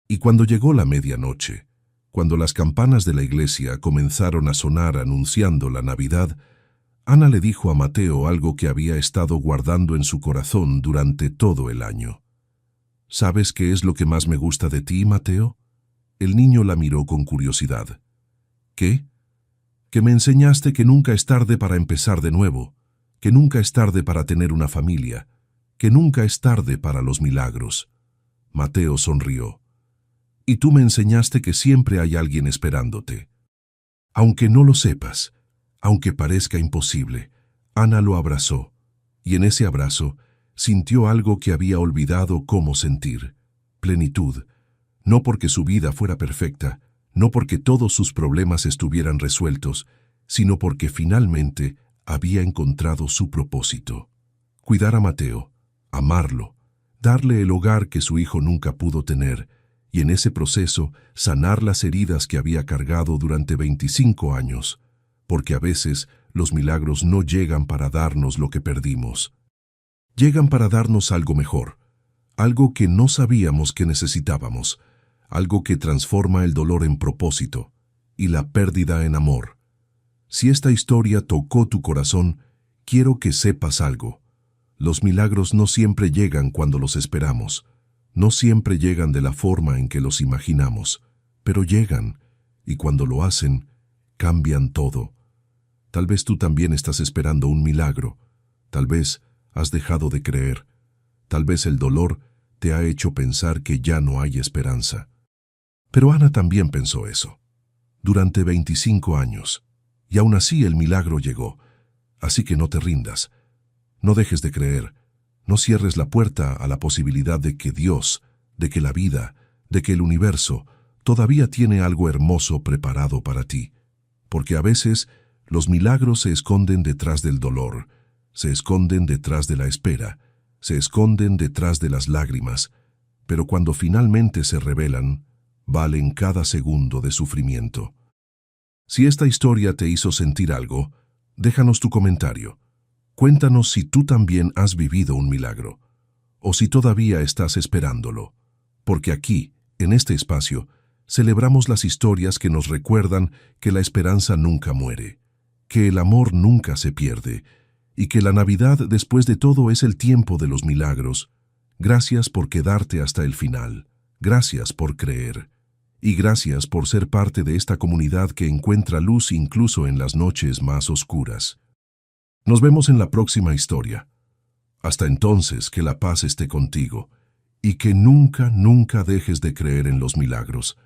Y cuando llegó la medianoche, cuando las campanas de la iglesia comenzaron a sonar anunciando la Navidad, Ana le dijo a Mateo algo que había estado guardando en su corazón durante todo el año. ¿Sabes qué es lo que más me gusta de ti, Mateo? El niño la miró con curiosidad. ¿Qué? Que me enseñaste que nunca es tarde para empezar de nuevo, que nunca es tarde para tener una familia, que nunca es tarde para los milagros. Mateo sonrió. Y tú me enseñaste que siempre hay alguien esperándote. Aunque no lo sepas, aunque parezca imposible, Ana lo abrazó, y en ese abrazo sintió algo que había olvidado cómo sentir: plenitud. No porque su vida fuera perfecta, no porque todos sus problemas estuvieran resueltos, sino porque finalmente había encontrado su propósito. Cuidar a Mateo, amarlo, darle el hogar que su hijo nunca pudo tener, y en ese proceso sanar las heridas que había cargado durante 25 años, porque a veces los milagros no llegan para darnos lo que perdimos. Llegan para darnos algo mejor, algo que no sabíamos que necesitábamos, algo que transforma el dolor en propósito y la pérdida en amor. Si esta historia tocó tu corazón, quiero que sepas algo. Los milagros no siempre llegan cuando los esperamos, no siempre llegan de la forma en que los imaginamos, pero llegan, y cuando lo hacen, cambian todo. Tal vez tú también estás esperando un milagro, tal vez has dejado de creer, tal vez el dolor te ha hecho pensar que ya no hay esperanza. Pero Ana también pensó eso, durante 25 años, y aún así el milagro llegó. Así que no te rindas, no dejes de creer, no cierres la puerta a la posibilidad de que Dios, de que la vida, de que el universo todavía tiene algo hermoso preparado para ti. Porque a veces los milagros se esconden detrás del dolor, se esconden detrás de la espera, se esconden detrás de las lágrimas, pero cuando finalmente se revelan, valen cada segundo de sufrimiento. Si esta historia te hizo sentir algo, déjanos tu comentario. Cuéntanos si tú también has vivido un milagro, o si todavía estás esperándolo, porque aquí, en este espacio, celebramos las historias que nos recuerdan que la esperanza nunca muere, que el amor nunca se pierde, y que la Navidad después de todo es el tiempo de los milagros. Gracias por quedarte hasta el final, gracias por creer, y gracias por ser parte de esta comunidad que encuentra luz incluso en las noches más oscuras. Nos vemos en la próxima historia. Hasta entonces, que la paz esté contigo, y que nunca, nunca dejes de creer en los milagros.